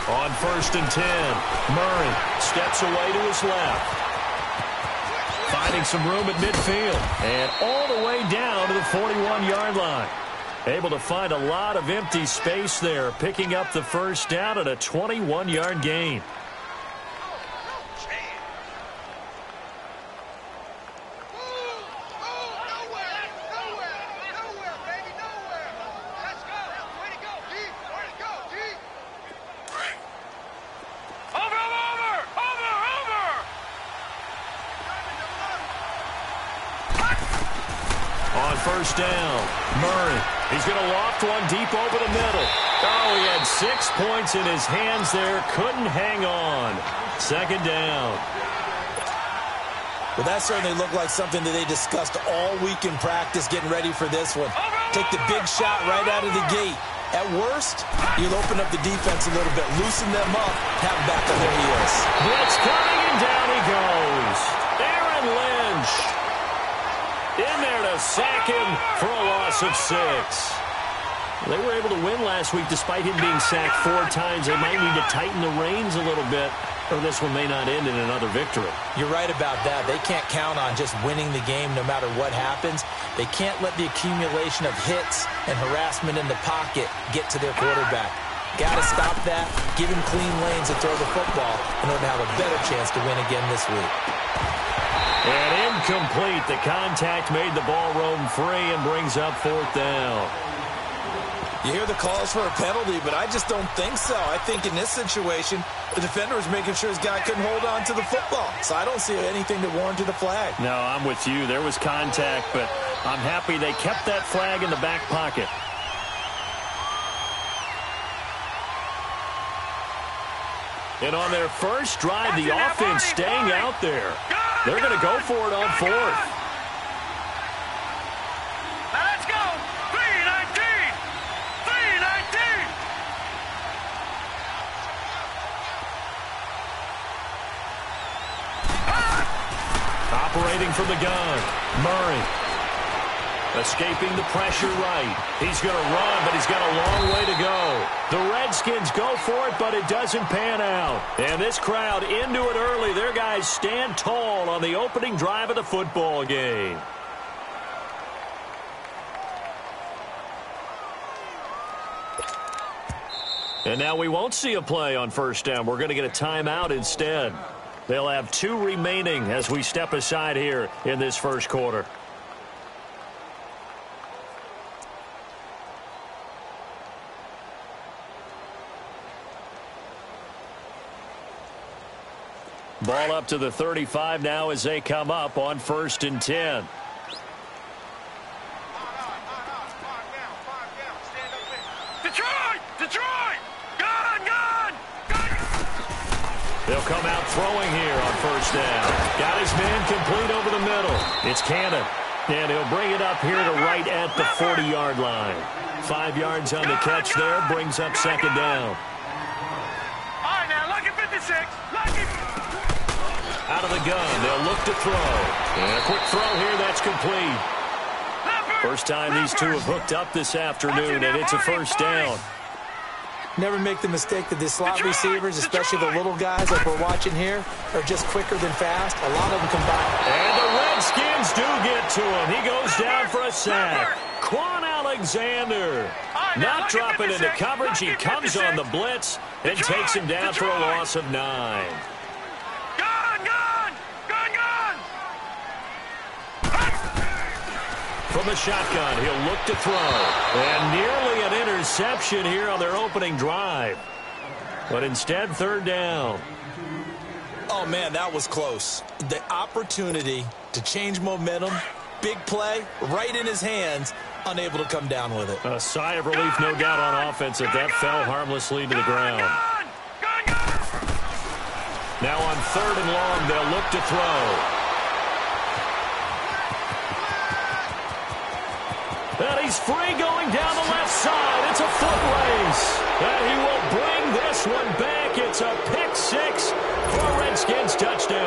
On 1st and 10, Murray steps away to his left. Finding some room at midfield. And all the way down to the 41-yard line. Able to find a lot of empty space there, picking up the first down at a 21-yard gain. First down, Murray. He's going to loft one deep over the middle. Oh, he had 6 points in his hands there. Couldn't hang on. Second down. Well, that certainly looked like something that they discussed all week in practice, getting ready for this one. Take the big shot right out of the gate. At worst, you'll open up the defense a little bit, loosen them up, have them back on their heels. Blitz coming, and down he goes. Aaron Lynch in there to sack him for a loss of 6. They were able to win last week despite him being sacked 4 times. They might need to tighten the reins a little bit, or this one may not end in another victory. You're right about that. They can't count on just winning the game no matter what happens. They can't let the accumulation of hits and harassment in the pocket get to their quarterback. Got to stop that, give him clean lanes and throw the football in order to have a better chance to win again this week. And incomplete. The contact made the ball roam free and brings up 4th down. You hear the calls for a penalty, but I just don't think so. I think in this situation, the defender was making sure his guy couldn't hold on to the football. So I don't see anything that warranted the flag. No, I'm with you. There was contact, but I'm happy they kept that flag in the back pocket. And on their first drive, the offense staying out there. They're going to go for it on 4th. Now let's go. 3-19. 3-19. Operating from the gun, Murray. Escaping the pressure right. He's going to run, but he's got a long way to go. The Redskins go for it, but it doesn't pan out. And this crowd into it early. Their guys stand tall on the opening drive of the football game. And now we won't see a play on first down. We're going to get a timeout instead. They'll have 2 remaining as we step aside here in this first quarter. Ball up to the 35 now as they come up on 1st and 10. Detroit! Detroit! Gun! They'll come out throwing here on first down. Got his man complete over the middle. It's Cannon. And he'll bring it up here to right at the 40-yard line. 5 yards on the catch there. Brings up second down. All right, now, lucky 56. Lucky. Out of the gun. They'll look to throw. And a quick throw here. That's complete. First time these two have hooked up this afternoon, and it's a first down. Never make the mistake that the slot receivers, especially the little guys like we're watching here, are just quicker than fast. A lot of them combine. And the Redskins do get to him. He goes down for a sack. Quan Alexander not dropping into coverage. He comes on the blitz and takes him down for a loss of 9. From the shotgun, he'll look to throw. And nearly an interception here on their opening drive. But instead, third down. Oh, man, that was close. The opportunity to change momentum, big play, right in his hands, unable to come down with it. A sigh of relief, no doubt, on offense if that fell harmlessly to the ground. Now on 3rd and long, they'll look to throw. And he's free going down the left side. It's a foot race. And he will bring this one back. It's a pick 6 for a Redskins touchdown.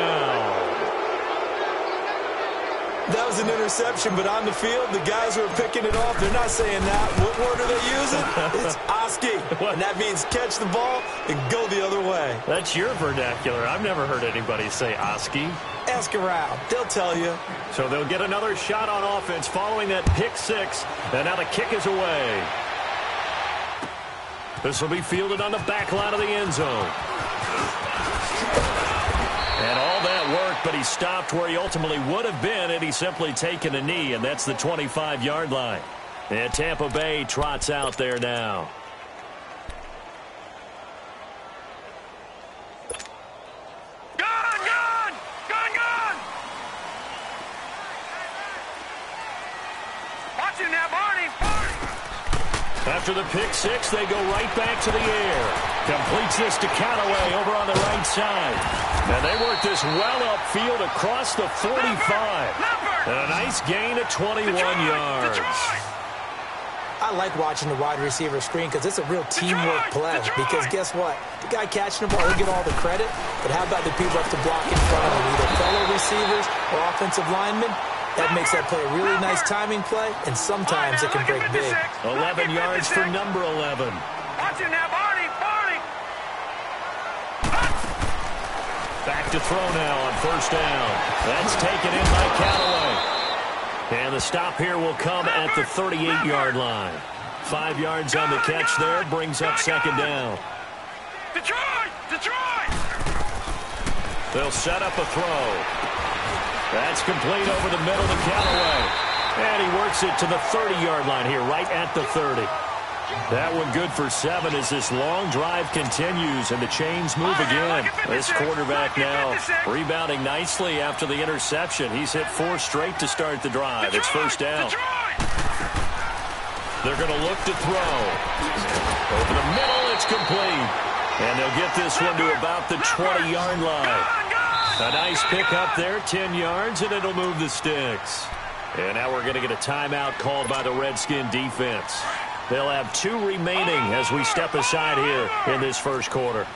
That was was an interception, but on the field, the guys who are picking it off, they're not saying that. What word are they using? It's Oski. And that means catch the ball and go the other way. That's your vernacular. I've never heard anybody say Oski. Ask around. They'll tell you. So they'll get another shot on offense following that pick six. And now the kick is away. This will be fielded on the back line of the end zone. And all that work, but he stopped where he ultimately would have been had he simply taken a knee, and that's the 25-yard line. And Tampa Bay trots out there now. After the pick six, they go right back to the air. Completes this to Callaway over on the right side. And they work this well upfield across the 45. And a nice gain of 21 yards. I like watching the wide receiver screen because it's a real teamwork play. Because guess what? The guy catching the ball, he'll get all the credit. But how about the people up to block in front of him, either fellow receivers or offensive linemen? That makes that play a really nice timing play, and sometimes it can break big. 11 yards for number 11. Watch him now, Barney! Back to throw now on first down. That's taken in by Callaway. And the stop here will come at the 38-yard line. 5 yards on the catch there, brings up second down. Detroit! They'll set up a throw. That's complete over the middle to Callaway. And he works it to the 30-yard line here, right at the 30. That one good for 7 as this long drive continues and the chains move again. This quarterback now rebounding nicely after the interception. He's hit 4 straight to start the drive. It's first down. They're going to look to throw. Over the middle, it's complete. And they'll get this one to about the 20-yard line. A nice pick up there, 10 yards, and it'll move the sticks. And now we're going to get a timeout called by the Redskin defense. They'll have 2 remaining as we step aside here in this first quarter.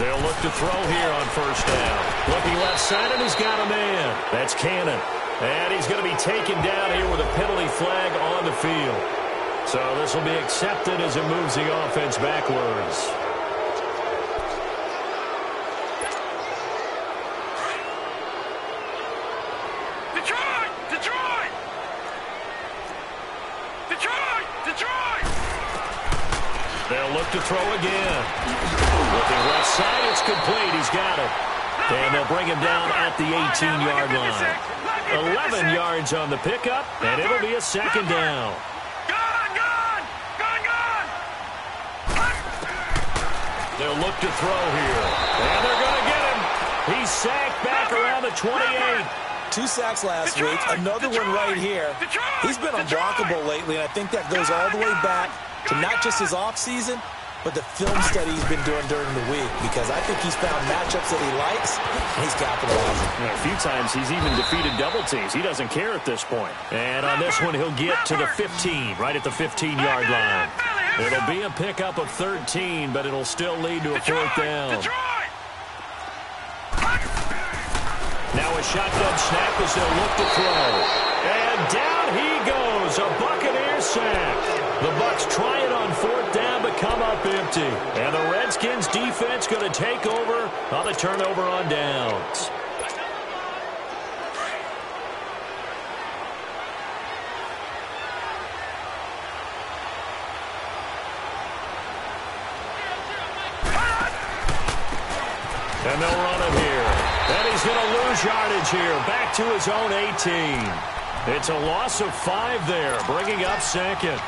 They'll look to throw here on first down. Looking left side, and he's got a man. That's Cannon. And he's going to be taken down here with a penalty flag on the field. So this will be accepted as it moves the offense backwards. Detroit! They'll look to throw again. Looking left side, it's complete. He's got it. And they'll bring him down at the 18-yard line. 11 yards on the pickup, and it'll be a second down. Gone! They'll look to throw here. And they're going to get him. He's sacked back around the 28. 2 sacks last week, another one right here. He's been unblockable lately, and I think that goes all the way back to not just his offseason, but the film study he's been doing during the week, because I think he's found matchups that he likes, and he's capitalizing. A few times he's even defeated double teams. He doesn't care at this point. And on this one, he'll get to the 15, right at the 15-yard line. It'll be a pickup of 13, but it'll still lead to a fourth down. Now a shotgun snap as they'll look to throw. And down he goes, a Buccaneer sack. The Bucs try it on fourth down, but come up empty. And the Redskins defense going to take over on the turnover on downs. And they'll run it here. And he's going to lose yardage here. Back to his own 18. It's a loss of 5 there, bringing up second.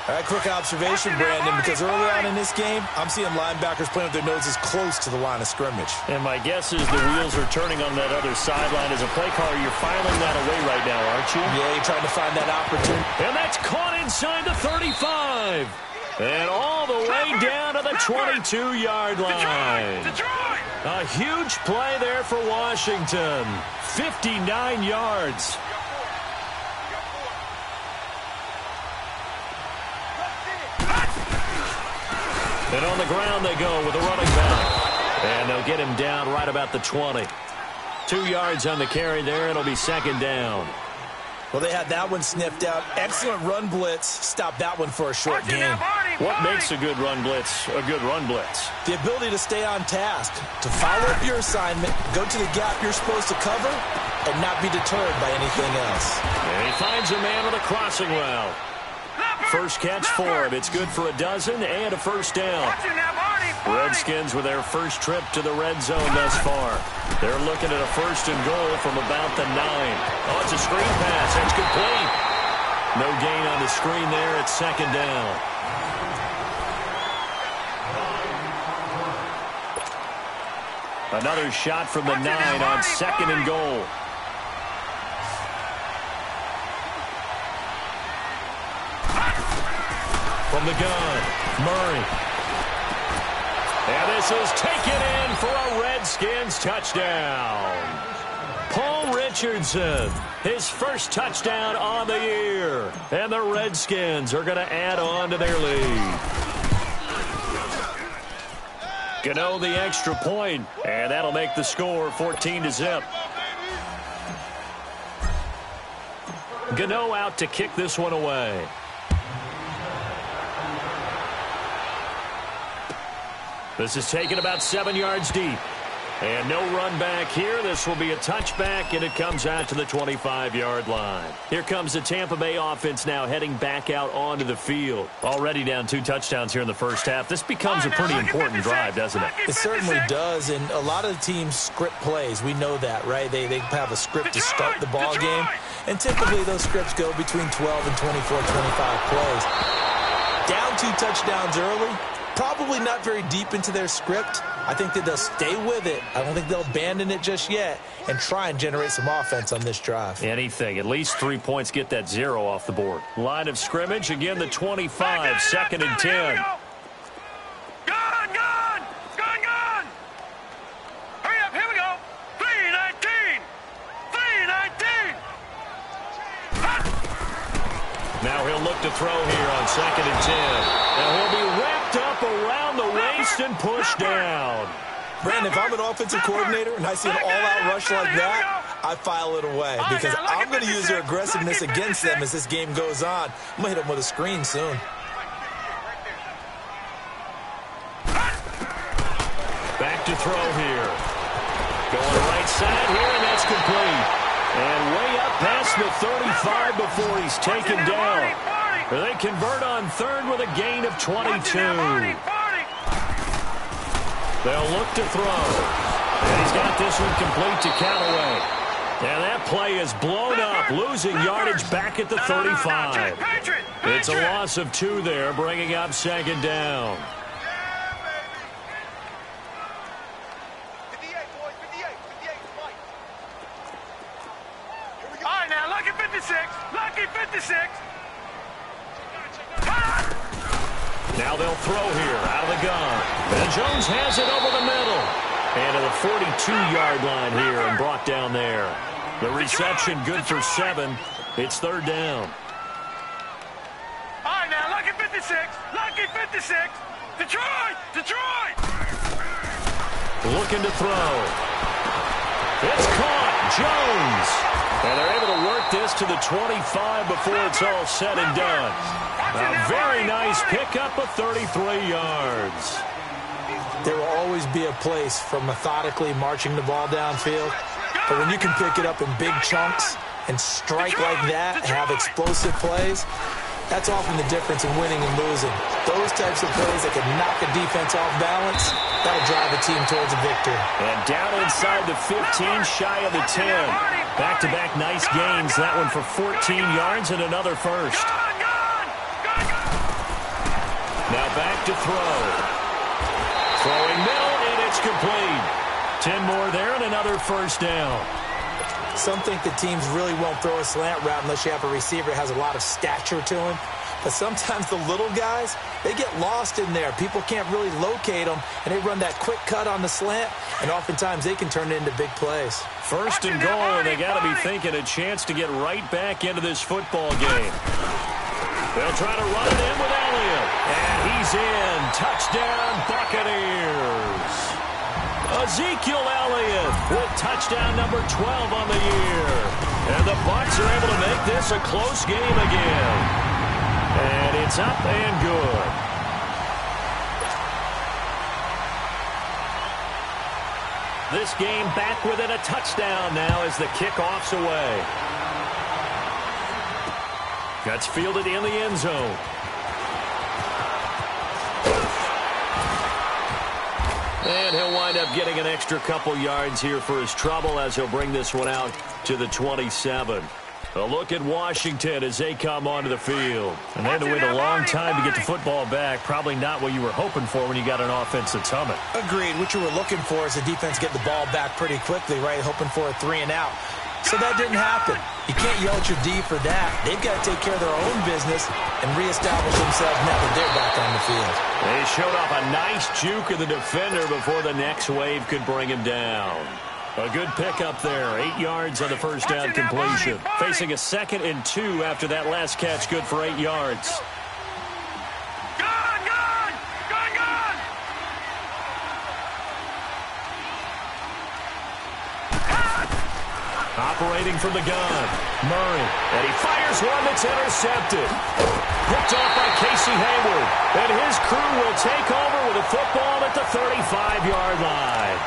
All right, quick observation, Brandon, because early on in this game, I'm seeing linebackers playing with their noses close to the line of scrimmage. And my guess is the wheels are turning on that other sideline. As a play caller, you're filing that away right now, aren't you? Yeah, you're trying to find that opportunity. And that's caught inside the 35. And all the way down to the 22-yard line. A huge play there for Washington. 59 yards. And on the ground they go with a running back. And they'll get him down right about the 20. 2 yards on the carry there. It'll be second down. Well, they had that one sniffed out. Excellent run blitz. Stop that one for a short gain. What makes a good run blitz a good run blitz? The ability to stay on task, to follow up your assignment, go to the gap you're supposed to cover, and not be deterred by anything else. And he finds a man with a crossing route. First catch for him. It's good for a dozen and a first down. Redskins with their first trip to the red zone thus far. They're looking at a first and goal from about the 9. Oh, it's a screen pass. It's complete. No gain on the screen there. It's second down. Another shot from the 9 on second and goal. From the gun, Murray. And this is taken in for a Redskins touchdown. Paul Richardson, his first touchdown on the year. And the Redskins are going to add on to their lead. Gano the extra point, and that'll make the score 14-0. Gano out to kick this one away. This is taken about 7 yards deep. And no run back here. This will be a touchback, and it comes out to the 25-yard line. Here comes the Tampa Bay offense now heading back out onto the field. Already down 2 touchdowns here in the first half. This becomes a pretty important drive, doesn't it? It certainly does, and a lot of the teams script plays. We know that, right? They have a script to start the ball game, and typically those scripts go between 12 and 24, 25 plays. Down 2 touchdowns early. Probably not very deep into their script. I think that they'll stay with it. I don't think they'll abandon it just yet and try and generate some offense on this drive. Anything. At least 3 points get that 0 off the board. Line of scrimmage, again the 25, second and 10. Gun! Hurry up, here we go. 3-19. Now he'll look to throw here on second and 10. Now he'll be wrapped up around the waist and pushed down. Brandon, if I'm an offensive coordinator and I see an all-out rush like that, I file it away because I'm going to use their aggressiveness against them as this game goes on. I'm going to hit them with a screen soon. Back to throw here. Going right side here, and that's complete. And way up past the 35 before he's taken down. They convert on third with a gain of 22. They'll look to throw. And he's got this one complete to Callaway. And that play is blown up, losing yardage back at the 35. It's a loss of 2 there, bringing up second down. Lucky 56. Now they'll throw here out of the gun. And Jones has it over the middle. And to the 42-yard line here and brought down there. The reception good for 7. It's third down. All right, now, lucky 56. Lucky 56. Detroit. Looking to throw. It's caught. Jones. And they're able to work this to the 25 before it's all said and done. A very nice pickup of 33 yards. There will always be a place for methodically marching the ball downfield. But when you can pick it up in big chunks and strike like that, have explosive plays, that's often the difference in winning and losing. Those types of plays that can knock a defense off balance, that'll drive a team towards a victory. And down inside the 15, shy of the 10. Back-to-back nice gains. That one for 14 yards and another first. Now back to throw. Throwing middle, and it's complete. 10 more there and another first down. Some think the teams really won't throw a slant route unless you have a receiver that has a lot of stature to him. But sometimes the little guys, they get lost in there. People can't really locate them, and they run that quick cut on the slant, and oftentimes they can turn it into big plays. First and goal, and they got to be thinking a chance to get right back into this football game. They'll try to run it in with Elliott. And he's in. Touchdown, Buccaneers. Ezekiel Elliott with touchdown number 12 on the year. And the Bucs are able to make this a close game again. And it's up and good. This game back within a touchdown now as the kickoff's away. That's fielded in the end zone. And he'll wind up getting an extra couple yards here for his trouble as he'll bring this one out to the 27. A look at Washington as they come onto the field. And they had to wait a long time to get the football back. Probably not what you were hoping for when you got an offense that's humming. Agreed. What you were looking for is the defense get the ball back pretty quickly, right? Hoping for a 3 and out. So that didn't happen. You can't yell at your D for that. They've got to take care of their own business and reestablish themselves now that they're back on the field. They showed off a nice juke of the defender before the next wave could bring him down. A good pickup there. 8 yards on the first down completion. Facing a 2nd and 2 after that last catch. Good for 8 yards. Operating from the gun, Murray, and he fires one that's intercepted. Picked off by Casey Hayward, and his crew will take over with a football at the 35-yard line.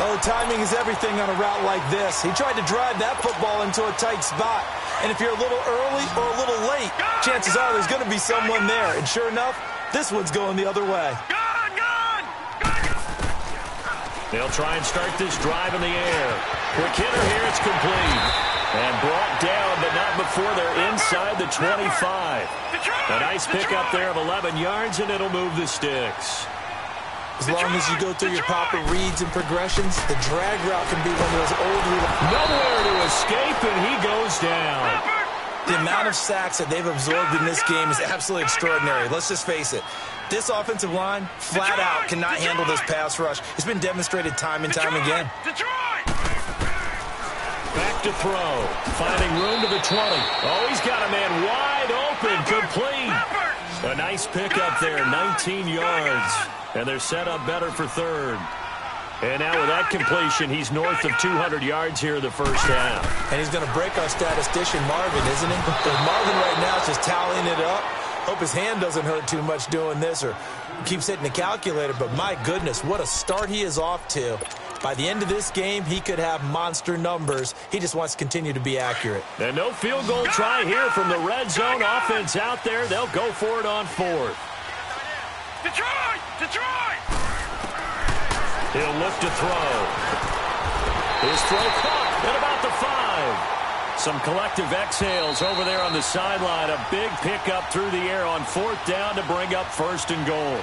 Oh, timing is everything on a route like this. He tried to drive that football into a tight spot, and if you're a little early or a little late, chances are there's going to be someone there, and sure enough, this one's going the other way. They'll try and start this drive in the air. Quick hitter here, it's complete. And brought down, but not before they're inside the 25. A nice pickup there of 11 yards, and it'll move the sticks. As long as you go through your proper reads and progressions, the drag route can be one of those old... Nowhere to escape, and he goes down. The amount of sacks that they've absorbed in this game is absolutely extraordinary. Let's just face it. This offensive line, flat out, cannot handle this pass rush. It's been demonstrated time and time again. Back to throw. Finding room to the 20. Oh, he's got a man wide open. Complete. A nice pickup there, 19 yards. And they're set up better for 3rd. And now with that completion, he's north of 200 yards here in the first half. And he's going to break our statistician, Marvin, isn't he? Marvin right now is just tallying it up. Hope his hand doesn't hurt too much doing this or keeps hitting the calculator. But my goodness, what a start he is off to. By the end of this game, he could have monster numbers. He just wants to continue to be accurate. And no field goal try here from the red zone offense out there. They'll go for it on 4th. Detroit! He'll look to throw. His throw caught at about the 5. Some collective exhales over there on the sideline. A big pickup through the air on 4th down to bring up 1st and goal.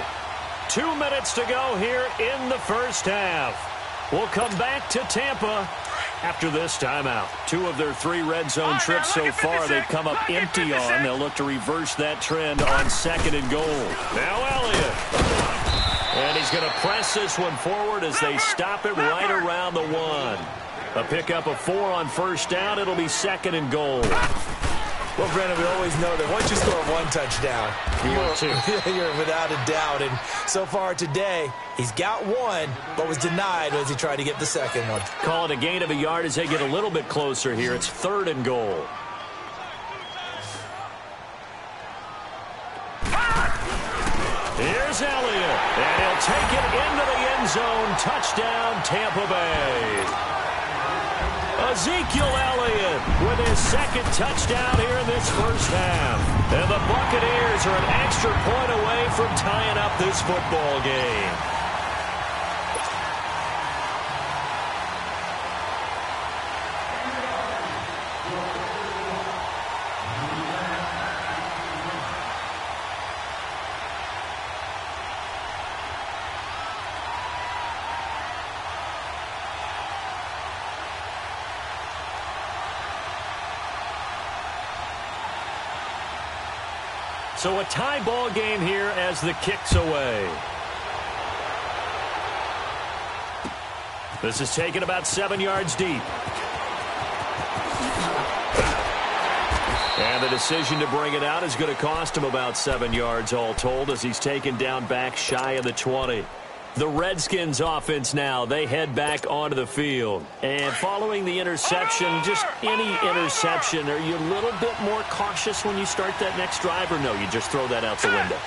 2 minutes to go here in the first half. We'll come back to Tampa after this timeout. 2 of their 3 red zone trips so far they've come up empty on. They'll look to reverse that trend on 2nd and goal. Now Elliott. And he's going to press this one forward as they stop it right around the 1. A pickup of 4 on 1st down. It'll be 2nd and goal. Well, Brandon, we always know that once you score 1 touchdown, you're without a doubt. And so far today, he's got 1, but was denied as he tried to get the 2nd one. Call it a gain of a yard as they get a little bit closer here. It's 3rd and goal. Here's Elliott, and he'll take it into the end zone. Touchdown, Tampa Bay. Ezekiel Elliott with his 2nd touchdown here in this first half. And the Buccaneers are an extra point away from tying up this football game. So a tie ball game here as the kick's away. This is taken about 7 yards deep. And the decision to bring it out is going to cost him about 7 yards all told as he's taken down back shy of the 20. The Redskins offense now, they head back onto the field. And following the interception, just any interception, are you a little bit more cautious when you start that next drive, or no, you just throw that out the window?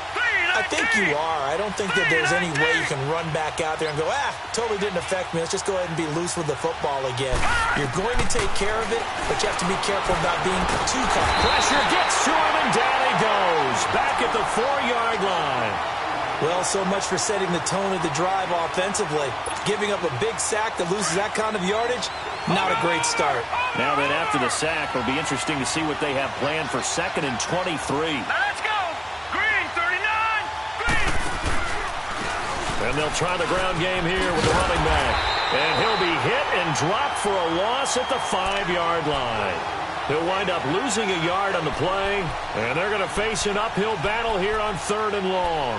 I think you are. I don't think that there's any way you can run back out there and go, totally didn't affect me. Let's just go ahead and be loose with the football again. You're going to take care of it, but you have to be careful about being too confident. Pressure gets to him, and down he goes. Back at the 4-yard line. Well, so much for setting the tone of the drive offensively. Giving up a big sack that loses that kind of yardage, not a great start. Now then, after the sack, it'll be interesting to see what they have planned for 2nd and 23. Now let's go. Green, 39. Green. And they'll try the ground game here with the running back. And he'll be hit and dropped for a loss at the 5-yard line. He'll wind up losing a yard on the play, and they're going to face an uphill battle here on 3rd and long.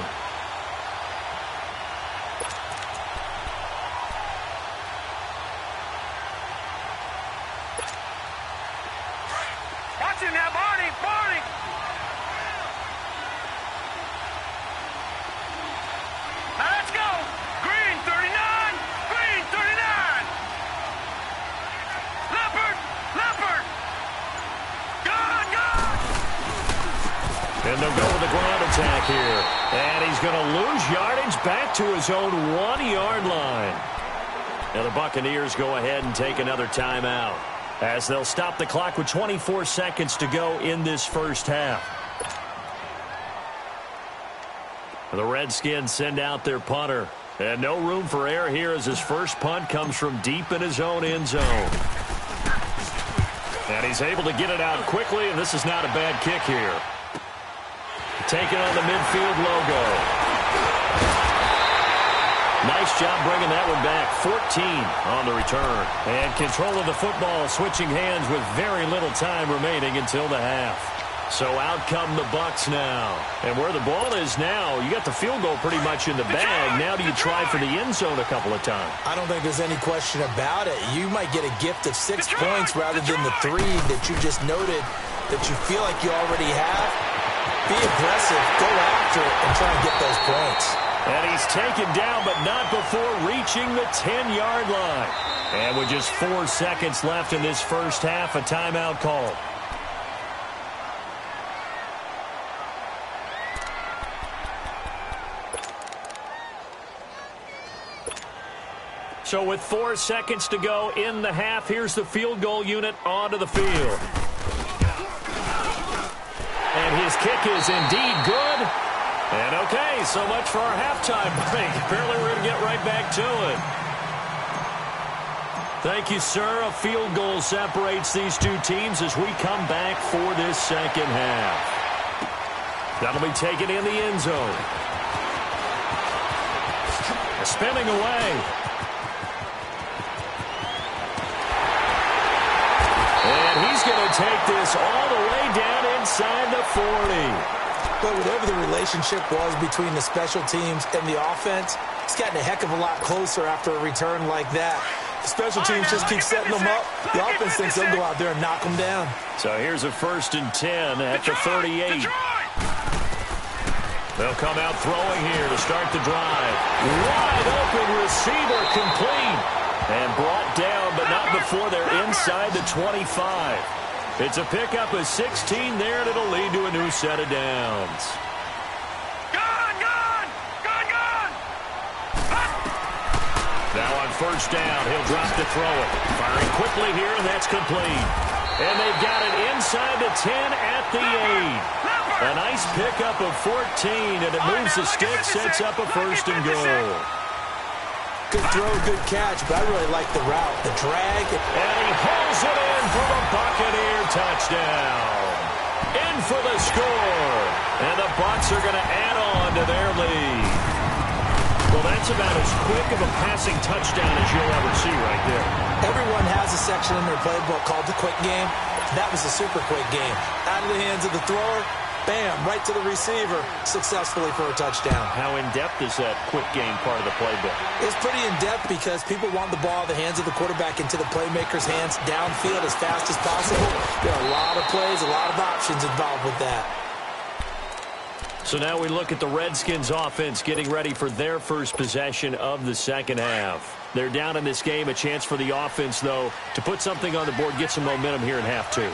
Watch him now, Barney. Barney. Now let's go. Green, 39. Green, 39. Leopard. Leopard. Gone, gone. And they'll go with the ground attack here. And he's going to lose yardage back to his own 1-yard line. Now the Buccaneers go ahead and take another timeout, as they'll stop the clock with 24 seconds to go in this first half. The Redskins send out their punter. And no room for error here as his first punt comes from deep in his own end zone. And he's able to get it out quickly, and this is not a bad kick here. Taking on the midfield logo. Nice job bringing that one back. 14 on the return. And control of the football, switching hands with very little time remaining until the half. So out come the Bucs now. And where the ball is now, you got the field goal pretty much in the bag. Now do you try for the end zone a couple of times? I don't think there's any question about it. You might get a gift of 6 points rather than the 3 that you just noted that you feel like you already have. Be aggressive, go after it, and try and get those points. And he's taken down, but not before reaching the 10-yard line. And with just 4 seconds left in this first half, a timeout call. So with 4 seconds to go in the half, here's the field goal unit onto the field. And his kick is indeed good. And okay, so much for our halftime break. Apparently we're going to get right back to it. Thank you, sir. A field goal separates these two teams as we come back for this second half. That'll be taken in the end zone. Spinning away. And he's going to take this all the way down inside the 40. But whatever the relationship was between the special teams and the offense, it's gotten a heck of a lot closer after a return like that. The special teams just keep setting them up. The offense thinks they'll go out there and knock them down. So here's a 1st and 10 at the 38. They'll come out throwing here to start the drive. Wide open receiver complete. And brought down, but not before they're inside the 25. It's a pickup of 16 there, and it'll lead to a new set of downs. Gone, gone. Gone, gone. Now on 1st down, he'll drop to throw it. Firing quickly here, and that's complete. And they've got it inside the 10 at the 8. A nice pickup of 14, and it moves the stick, sets up a 1st and goal. Good throw, good catch, but I really like the route, the drag. And he pulls it in for the Buccaneer touchdown. In for the score. And the Bucs are going to add on to their lead. Well, that's about as quick of a passing touchdown as you'll ever see right there. Everyone has a section in their playbook called the quick game. That was a super quick game. Out of the hands of the thrower, Bam, right to the receiver, successfully for a touchdown. How in-depth is that quick game part of the playbook? It's pretty in-depth because people want the ball in the hands of the quarterback into the playmaker's hands downfield as fast as possible. There are a lot of plays, a lot of options involved with that. So now we look at the Redskins offense getting ready for their first possession of the second half. They're down in this game. A chance for the offense, though, to put something on the board, get some momentum here in half two.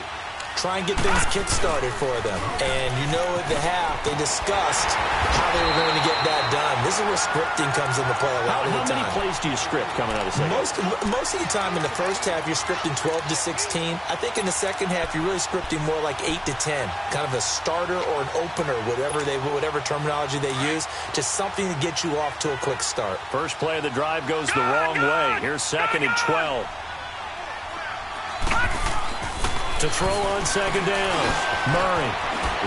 Try and get things kick-started for them. And you know at the half, they discussed how they were going to get that done. This is where scripting comes into play a lot of the time. How many plays do you script coming out of the second half? Most of the time in the first half, you're scripting 12 to 16. I think in the second half, you're really scripting more like 8 to 10. Kind of a starter or an opener, whatever terminology they use. Just something to get you off to a quick start. First play of the drive goes the wrong way. Here's 2nd and 12. To throw on second down. Murray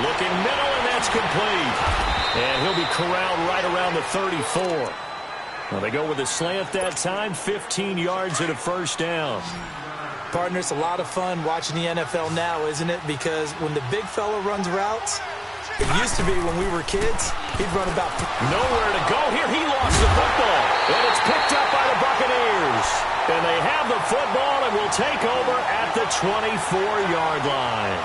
looking middle, and that's complete. And he'll be corralled right around the 34. Well, they go with a slant that time, 15 yards and a first down. Partner, it's a lot of fun watching the NFL now, isn't it? Because when the big fella runs routes, it used to be when we were kids, he'd run about... Nowhere to go here. He lost the football. And it's picked up by the Buccaneers. And they have the football and will take over at the 24-yard line.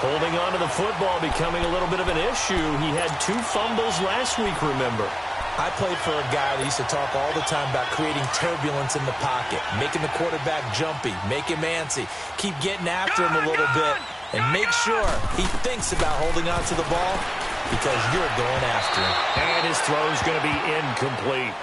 Holding on to the football becoming a little bit of an issue. He had 2 fumbles last week, remember. I played for a guy that used to talk all the time about creating turbulence in the pocket, making the quarterback jumpy, make him antsy, keep getting after him a little bit, and make sure he thinks about holding on to the ball because you're going after him. And his throw is going to be incomplete.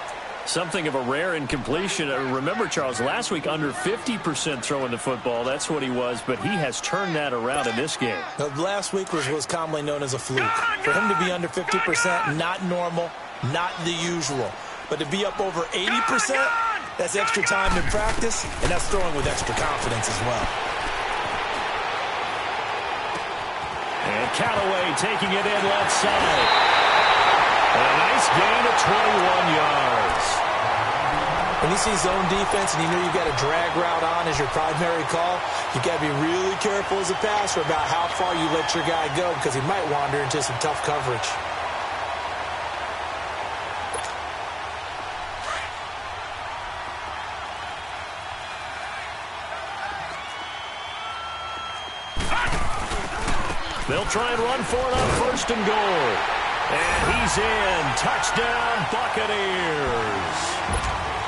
Something of a rare incompletion. Remember, Charles, last week under 50% throwing the football. That's what he was, but he has turned that around in this game. Last week was commonly known as a fluke. For him to be under 50%, not normal, not the usual. But to be up over 80%, that's extra time in practice, and that's throwing with extra confidence as well. And Callaway taking it in left side. And a nice gain of 21 yards. When you see zone defense and you know you've got a drag route on as your primary call, you've got to be really careful as a passer about how far you let your guy go because he might wander into some tough coverage. They'll try and run for it on 1st and goal. And he's in. Touchdown, Buccaneers.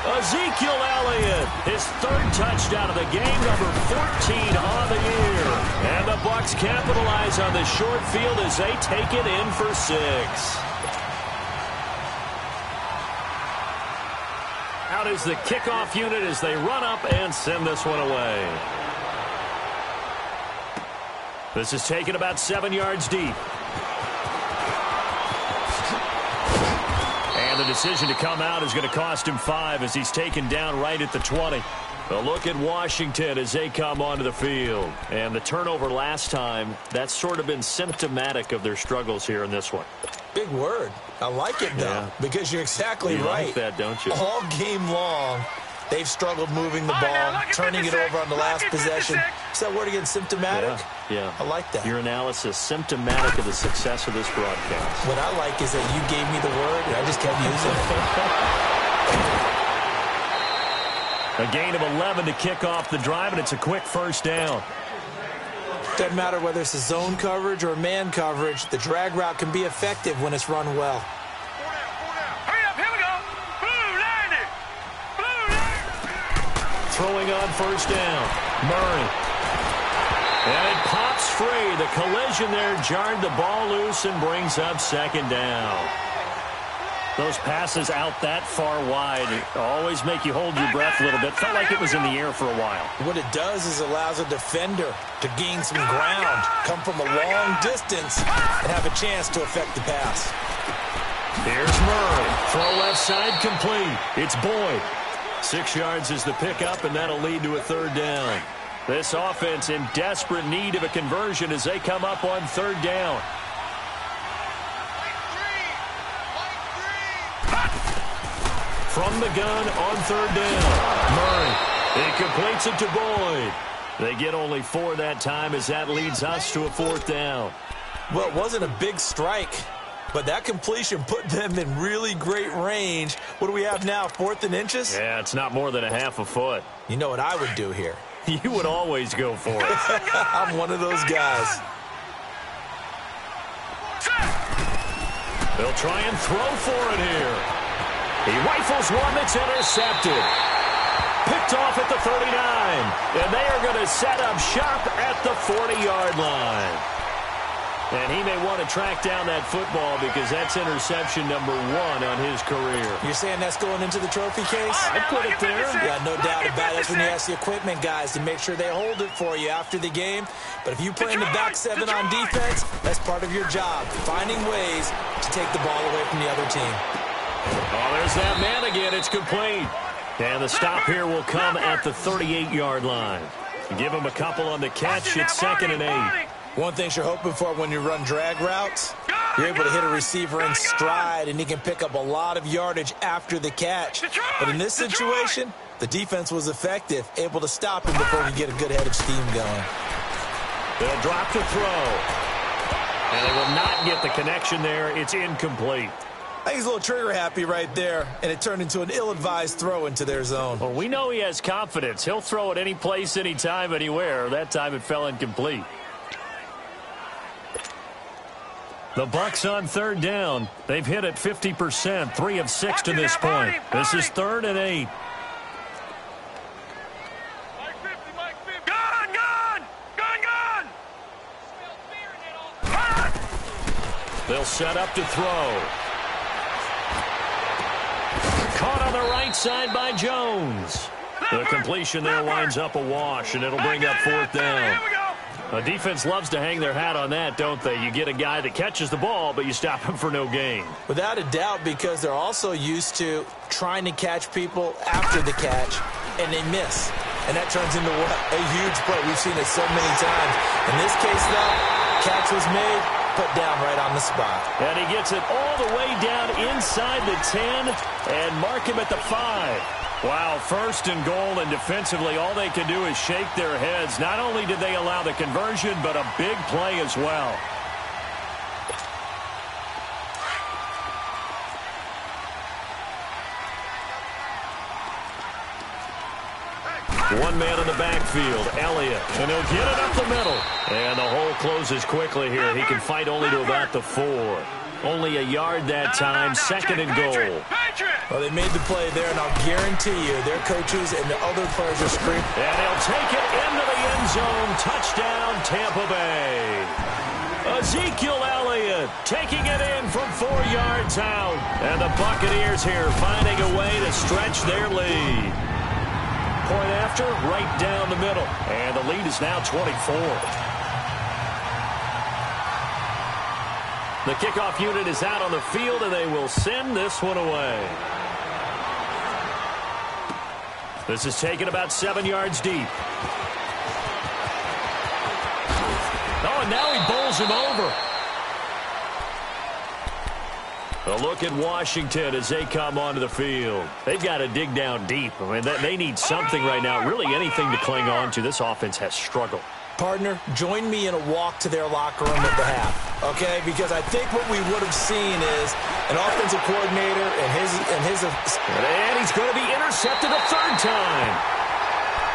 Ezekiel Elliott, his 3rd touchdown of the game, number 14 on the year. And the Bucs capitalize on the short field as they take it in for 6. Out is the kickoff unit as they run up and send this one away. This is taken about 7 yards deep. And the decision to come out is going to cost him 5 as he's taken down right at the 20. A look at Washington as they come onto the field. And the turnover last time, that's sort of been symptomatic of their struggles here in this one. Big word. I like it, though, because you're exactly right. You like that, don't you? All game long, they've struggled moving the ball, turning it over on the last possession. Is that word again, symptomatic? Yeah. I like that. Your analysis, symptomatic of the success of this broadcast. What I like is that you gave me the word, and I just kept using it. A gain of 11 to kick off the drive, and it's a quick first down. Doesn't matter whether it's a zone coverage or man coverage, the drag route can be effective when it's run well. Hurry up, here we go. Blue line it. Blue line. Throwing on 1st down. Murray. And it pops free. The collision there jarred the ball loose and brings up 2nd down. Those passes out that far wide always make you hold your breath a little bit. Felt like it was in the air for a while. What it does is allows a defender to gain some ground, come from a long distance, and have a chance to affect the pass. Here's Murray. Throw left side complete. It's Boyd. 6 yards is the pickup, and that'll lead to a 3rd down. This offense in desperate need of a conversion as they come up on 3rd down. From the gun on 3rd down. Murray. He completes it to Boyd. They get only 4 that time as that leads us to a 4th down. Well, it wasn't a big strike, but that completion put them in really great range. What do we have now, 4th and inches? Yeah, it's not more than a half a foot. You know what I would do here? You would always go for it. I'm one of those guys. They'll try and throw for it here. He rifles one that's intercepted. Picked off at the 39. And they are going to set up shop at the 40-yard line. And he may want to track down that football because that's interception number 1 on his career. You're saying that's going into the trophy case? I'd put it there. Yeah, no doubt about it. That's when you ask the equipment guys to make sure they hold it for you after the game. But if you play in the back 7 on defense, that's part of your job, finding ways to take the ball away from the other team. Oh, there's that man again. It's complete. And the stop here will come at the 38-yard line. Give him a couple on the catch. It's 2nd and 8. One thing you're hoping for when you run drag routes, you're able to hit a receiver in stride, and he can pick up a lot of yardage after the catch. But in this situation, the defense was effective, able to stop him before he get a good head of steam going. They'll drop the throw. And they will not get the connection there. It's incomplete. I think he's a little trigger happy right there, and it turned into an ill-advised throw into their zone. Well, we know he has confidence. He'll throw it any place, anytime, anywhere. That time it fell incomplete. The Bucs on 3rd down. They've hit it 50%, 3 of 6 to this point. This is 3rd and 8. They'll set up to throw. Caught on the right side by Jones. The completion there winds up a wash, and it'll bring up 4th down. A defense loves to hang their hat on that, don't they? You get a guy that catches the ball, but you stop him for no gain. Without a doubt, because they're also used to trying to catch people after the catch, and they miss. And that turns into what? A huge play. We've seen it so many times. In this case, though, catch was made, put down right on the spot. And he gets it all the way down inside the 10 and mark him at the 5. Wow, 1st and goal, and defensively all they can do is shake their heads. Not only did they allow the conversion, but a big play as well. One man in the backfield, Elliott, and he'll get it up the middle. And the hole closes quickly here. He can fight only to about the 4. Only a yard that time, 2nd and goal. Well, they made the play there, and I'll guarantee you their coaches and the other players are screaming. And he'll take it into the end zone. Touchdown, Tampa Bay. Ezekiel Elliott taking it in from 4 yards out. And the Buccaneers here finding a way to stretch their lead. Point after, right down the middle. And the lead is now 24. The kickoff unit is out on the field, and they will send this one away. This is taken about 7 yards deep. Oh, and now he bowls him over. A look at Washington as they come onto the field. They've got to dig down deep. I mean, they need something right now, really anything to cling on to. This offense has struggled. Partner, join me in a walk to their locker room at the half, okay? Because I think what we would have seen is an offensive coordinator and he's going to be intercepted a 3rd time.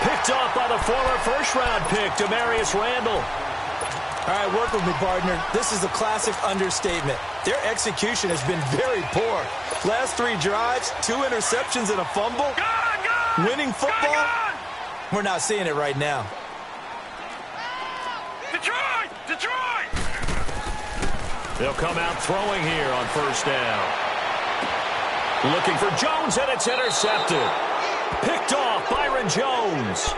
Picked off by the former first-round pick, Demarius Randall. All right, work with me, partner. This is a classic understatement. Their execution has been very poor. Last 3 drives, 2 interceptions and a fumble. Winning football, we're not seeing it right now. Detroit! They'll come out throwing here on 1st down. Looking for Jones, and it's intercepted. Picked off, Byron Jones.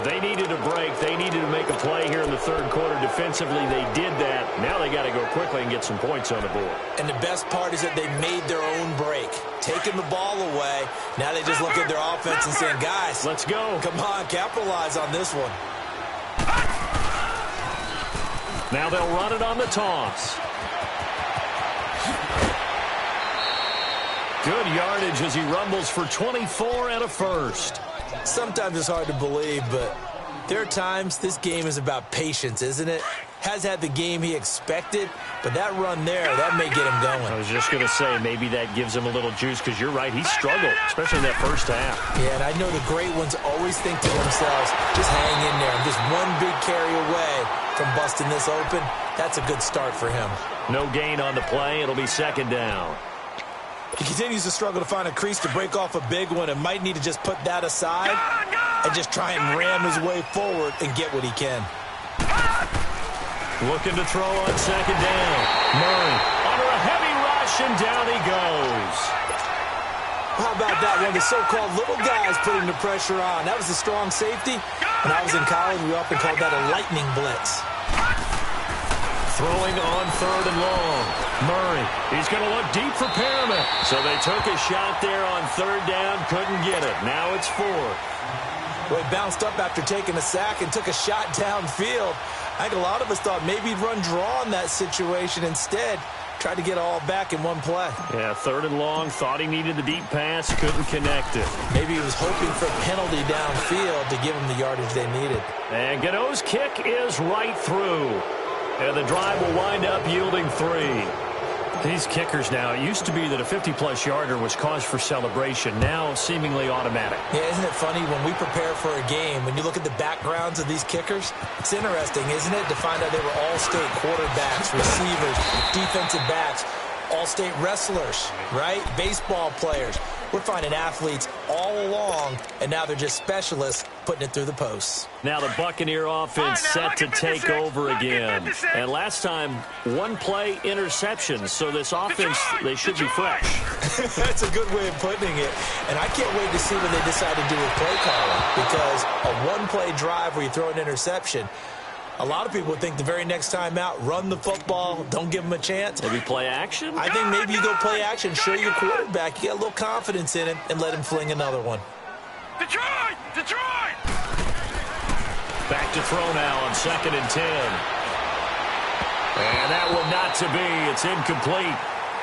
They needed a break. They needed to make a play here in the 3rd quarter. Defensively, they did that. Now they got to go quickly and get some points on the board. And the best part is that they made their own break. Taking the ball away. Now they just look at their offense and saying, guys, let's go. Come on, capitalize on this one. Now they'll run it on the toss. Good yardage as he rumbles for 24 and a 1st. Sometimes it's hard to believe, but There are times this game is about patience, isn't it? Has had the game he expected, but that run there, that may get him going. I was just going to say, maybe that gives him a little juice, because you're right, he struggled, especially in that first half. Yeah, and I know the great ones always think to themselves, just hang in there. I'm just one big carry away from busting this open. That's a good start for him. No gain on the play. It'll be second down. He continues to struggle to find a crease to break off a big one and might need to just put that aside and just try and ram his way forward and get what he can. Looking to throw on second down. Murray under a heavy rush, and down he goes. How about that? One of the so-called little guys putting the pressure on. That was a strong safety. When I was in college, we often called that a lightning blitz. Throwing on third and long. Murray, he's going to look deep for Perriman. So they took a shot there on third down, couldn't get it. Now it's fourth. Well, he bounced up after taking a sack and took a shot downfield. I think a lot of us thought maybe he'd run draw in that situation. Instead, tried to get all back in one play. Yeah, third and long, thought he needed the deep pass, couldn't connect it. Maybe he was hoping for a penalty downfield to give him the yardage they needed. And Gano's kick is right through. And the drive will wind up yielding 3. These kickers now, it used to be that a 50-plus yarder was cause for celebration. Now seemingly automatic. Yeah, isn't it funny when we prepare for a game, when you look at the backgrounds of these kickers, it's interesting, isn't it, to find out they were all-state quarterbacks, receivers, defensive backs, all-state wrestlers, right? Baseball players. We're finding athletes all along, and now they're just specialists putting it through the posts. Now the Buccaneer offense set to take over again. And last time, one play interception. So this offense, they should be fresh. That's a good way of putting it. And I can't wait to see what they decide to do with play calling. Because a one-play drive where you throw an interception, a lot of people would think the very next time out, run the football, don't give them a chance. Maybe play action? I think maybe you go play action, show your quarterback, you get a little confidence in him, and let him fling another one. Detroit! Detroit! Back to throw now on 2nd and 10. And that one not to be. It's incomplete.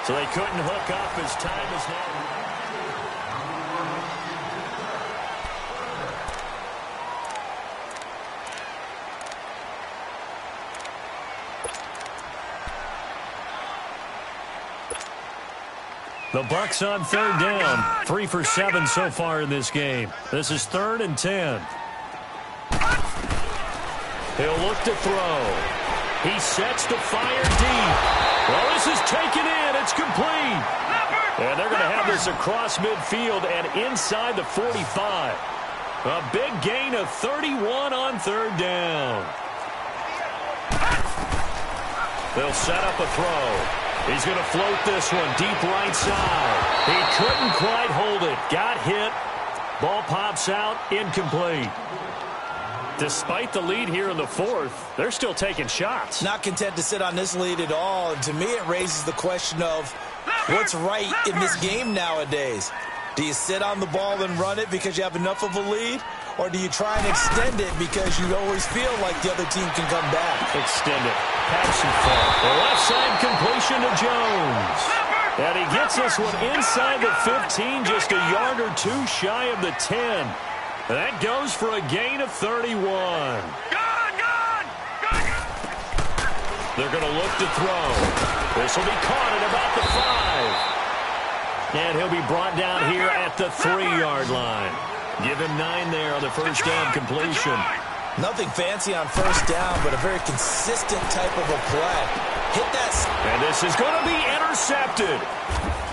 So they couldn't hook up as time is now. The Bucs on third down. 3 for 7 so far in this game. This is 3rd and 10. He'll look to throw. He sets to fire deep. Well, this is taken in. It's complete. And they're going to have this across midfield and inside the 45. A big gain of 31 on third down. They'll set up a throw. He's going to float this one deep right side. He couldn't quite hold it. Got hit. Ball pops out. Incomplete. Despite the lead here in the 4th, they're still taking shots. Not content to sit on this lead at all. And to me, it raises the question of what's right in this game nowadays. Do you sit on the ball and run it because you have enough of a lead? Or do you try and extend it because you always feel like the other team can come back? Extend it. Pass and fall. The left side completion to Jones. And he gets this one inside the 15, just a yard or two shy of the 10. That goes for a gain of 31. They're going to look to throw. This will be caught at about the 5. And he'll be brought down here at the 3-yard line. Give him 9 there on the first down completion. Nothing fancy on first down, but a very consistent type of a play. Hit that. And this is going to be intercepted.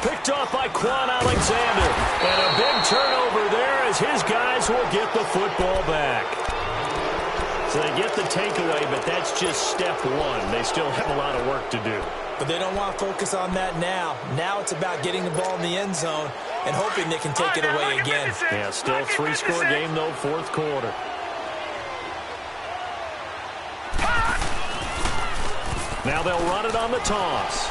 Picked off by Quan Alexander. And a big turnover there as his guys will get the football back. So they get the takeaway, but that's just step 1. They still have a lot of work to do. But they don't want to focus on that now. Now it's about getting the ball in the end zone and hoping they can take it away again. Yeah, still a 3-score game, though, 4th quarter. Now they'll run it on the toss.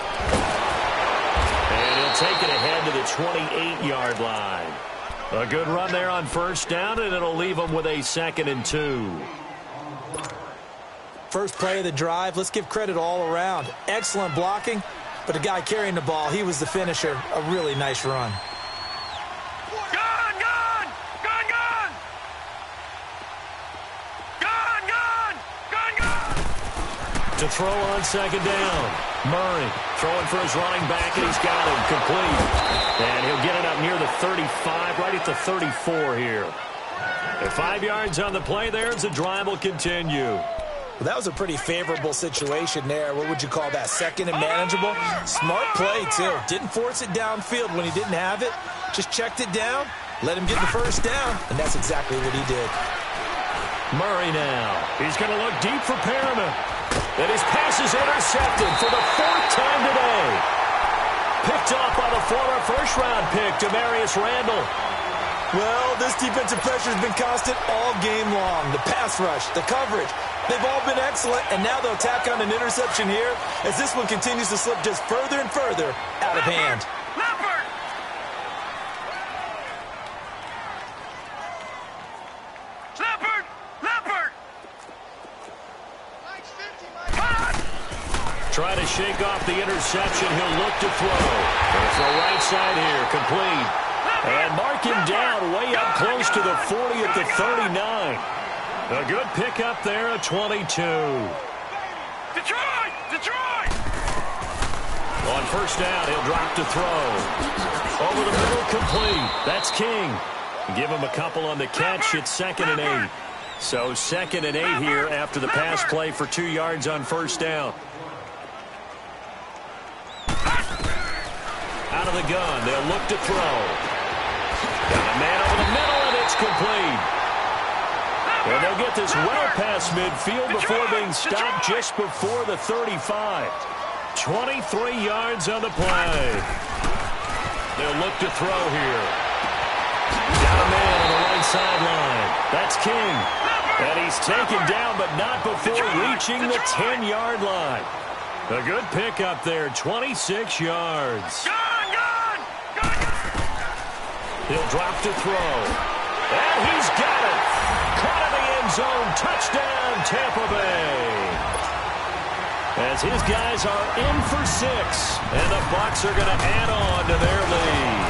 And he'll take it ahead to the 28-yard line. A good run there on first down, and it'll leave them with a 2nd and 2. First play of the drive, let's give credit all around. Excellent blocking, but the guy carrying the ball, he was the finisher. A really nice run. Gun! To throw on second down. Murray throwing for his running back, and he's got him complete. And he'll get it up near the 35, right at the 34 here. And 5 yards on the play there as the drive will continue. Well, that was a pretty favorable situation there. What would you call that? Second and manageable? Smart play, too. Didn't force it downfield when he didn't have it. Just checked it down, let him get the first down, and that's exactly what he did. Murray now. He's going to look deep for Perriman. And his pass is intercepted for the 4th time today. Picked off by the former first-round pick, Demarius Randall. Well, this defensive pressure has been constant all game long. The pass rush, the coverage, they've all been excellent, and now they'll tack on an interception here as this one continues to slip just further and further out of hand. Leopard! Leopard! Leopard! Try to shake off the interception. He'll look to throw. Goes to the right side here, complete. And mark him down way up close to the 40 at the 39. A good pickup there at 22. Detroit! Detroit! On first down, he'll drop to throw. Over the middle, complete. That's King. Give him a couple on the catch. It's 2nd and 8. So 2nd and 8 here after the pass play for 2 yards on first down. Out of the gun, they'll look to throw. Got a man over the middle, and it's complete. And they'll get this well past midfield before being stopped just before the 35. 23 yards on the play. They'll look to throw here. Got a man on the right sideline. That's King. And he's taken down, but not before reaching the 10-yard line. A good pickup there, 26 yards. He'll drop to throw. And he's got it. Caught in the end zone. Touchdown, Tampa Bay. As his guys are in for 6. And the Bucs are going to add on to their lead.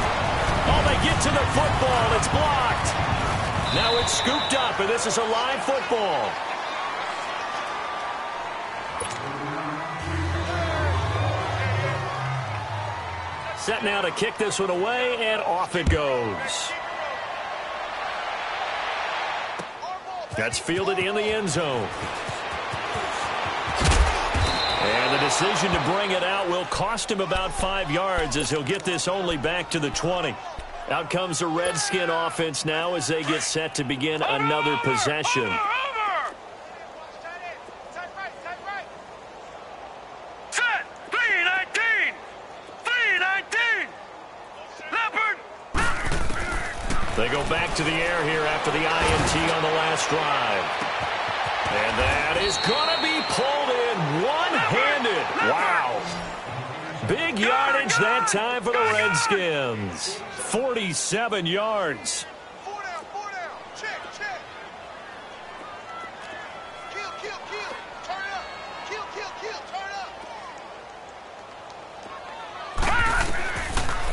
Oh, they get to the football. It's blocked. Now it's scooped up, and this is a live football. Set now to kick this one away, and off it goes. That's fielded in the end zone. And the decision to bring it out will cost him about 5 yards as he'll get this only back to the 20. Out comes the Redskin offense now as they get set to begin another possession. Set! 3-19! 3-19! Leopard! They go back to the air here after the INT on the last drive. And that is going to be pulled in one-handed. Wow. Big yardage that time for the Redskins. 47 yards. 4 down. Check. Kill. Turn up. Kill. Turn up.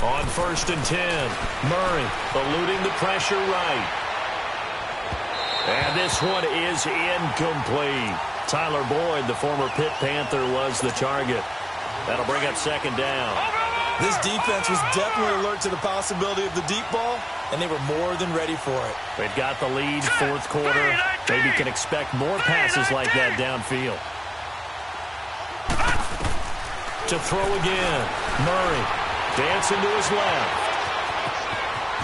On 1st and 10, Murray eluding the pressure right. And this one is incomplete. Tyler Boyd, the former Pitt Panther, was the target. That'll bring up 2nd down. This defense was definitely alert to the possibility of the deep ball, and they were more than ready for it. They've got the lead, 4th quarter. Maybe can expect more passes like that downfield. To throw again. Murray dancing to his left.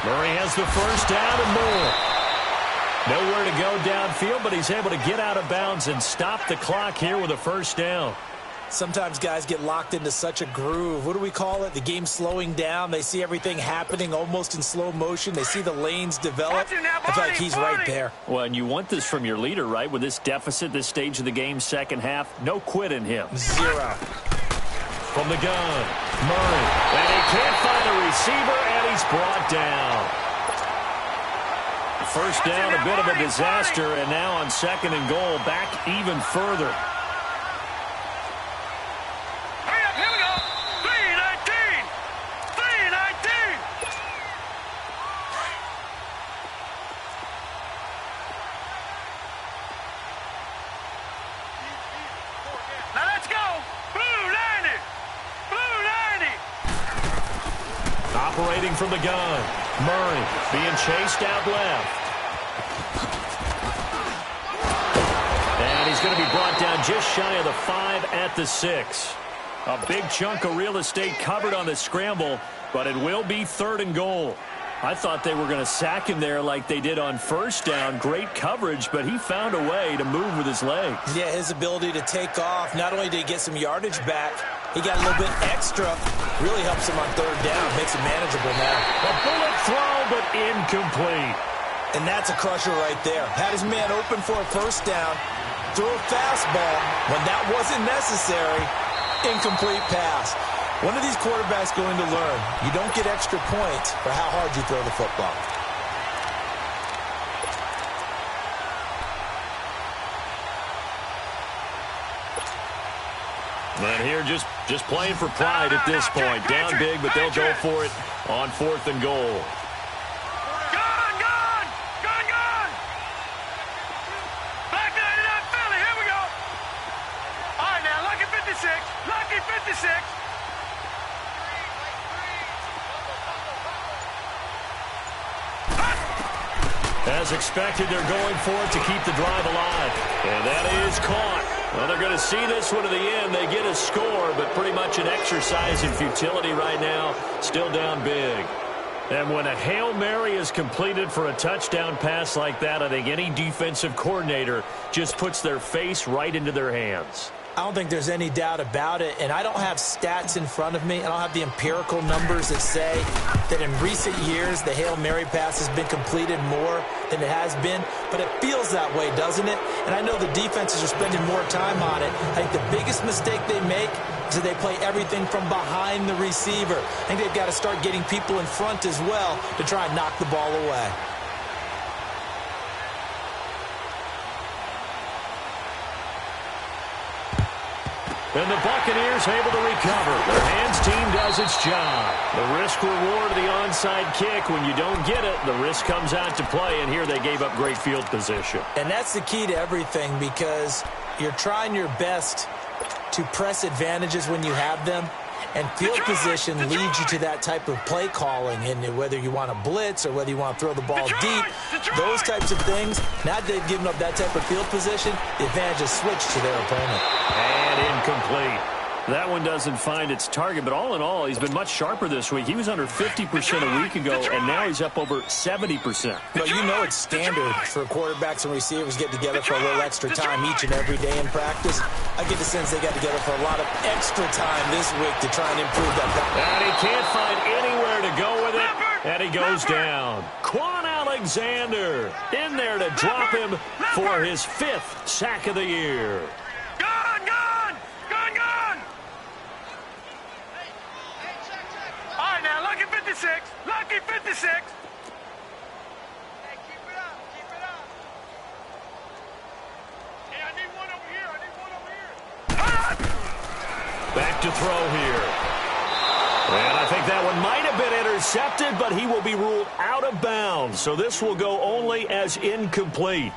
Murray has the first down and more. Nowhere to go downfield, but he's able to get out of bounds and stop the clock here with a first down. Sometimes guys get locked into such a groove. What do we call it? The game slowing down. They see everything happening almost in slow motion. They see the lanes develop. I feel like he's right there. Well, and you want this from your leader, right? With this deficit, this stage of the game, second half, no quit in him. 0. From the gun, Murray. And he can't find a receiver, and he's brought down. First down, a bit of a disaster, and now on 2nd and goal, back even further. Here we go. 3-19. 3-19. Now Operating from the gun. Murray being chased out left. And he's going to be brought down just shy of the 5 at the 6. A big chunk of real estate covered on the scramble, but it will be 3rd and goal. I thought they were going to sack him there like they did on first down. Great coverage, but he found a way to move with his legs. Yeah, his ability to take off. Not only did he get some yardage back, he got a little bit extra. Really helps him on 3rd down. Makes it manageable now. A bullet throw, but incomplete. And that's a crusher right there. Had his man open for a first down. Threw a fastball when that wasn't necessary. Incomplete pass. When are these quarterbacks going to learn? You don't get extra points for how hard you throw the football. And here just playing for pride at this point. Down big, but they'll go for it on 4th and goal. Lucky 56. As expected, they're going for it to keep the drive alive. And that is caught. Well, they're going to see this one to the end. They get a score, but pretty much an exercise in futility right now. Still down big. And when a Hail Mary is completed for a touchdown pass like that, I think any defensive coordinator just puts their face right into their hands. I don't think there's any doubt about it, and I don't have stats in front of me. I don't have the empirical numbers that say that in recent years the Hail Mary pass has been completed more than it has been, but it feels that way, doesn't it? And I know the defenses are spending more time on it. I think the biggest mistake they make is that they play everything from behind the receiver. I think they've got to start getting people in front as well to try and knock the ball away. And the Buccaneers able to recover. Their hands team does its job. The risk-reward of the onside kick, when you don't get it, the risk comes out to play, and here they gave up great field position. And that's the key to everything, because you're trying your best to press advantages when you have them, and field position leads you to that type of play calling. And whether you want to blitz or whether you want to throw the ball deep, those types of things, now that they've given up that type of field position, the advantage is switched to their opponent. And incomplete. That one doesn't find its target, but all in all, he's been much sharper this week. He was under 50% a week ago, and now he's up over 70%. Well, you know it's standard for quarterbacks and receivers get together for a little extra time each and every day in practice. I get the sense they got together for a lot of extra time this week to try and improve that. And he can't find anywhere to go with it, and he goes down. Quan Alexander in there to drop him for his 5th sack of the year. Lucky 56. Hey, keep it up. Hey, I need one over here. Back to throw here. And I think that one might have been intercepted, but he will be ruled out of bounds. So this will go only as incomplete.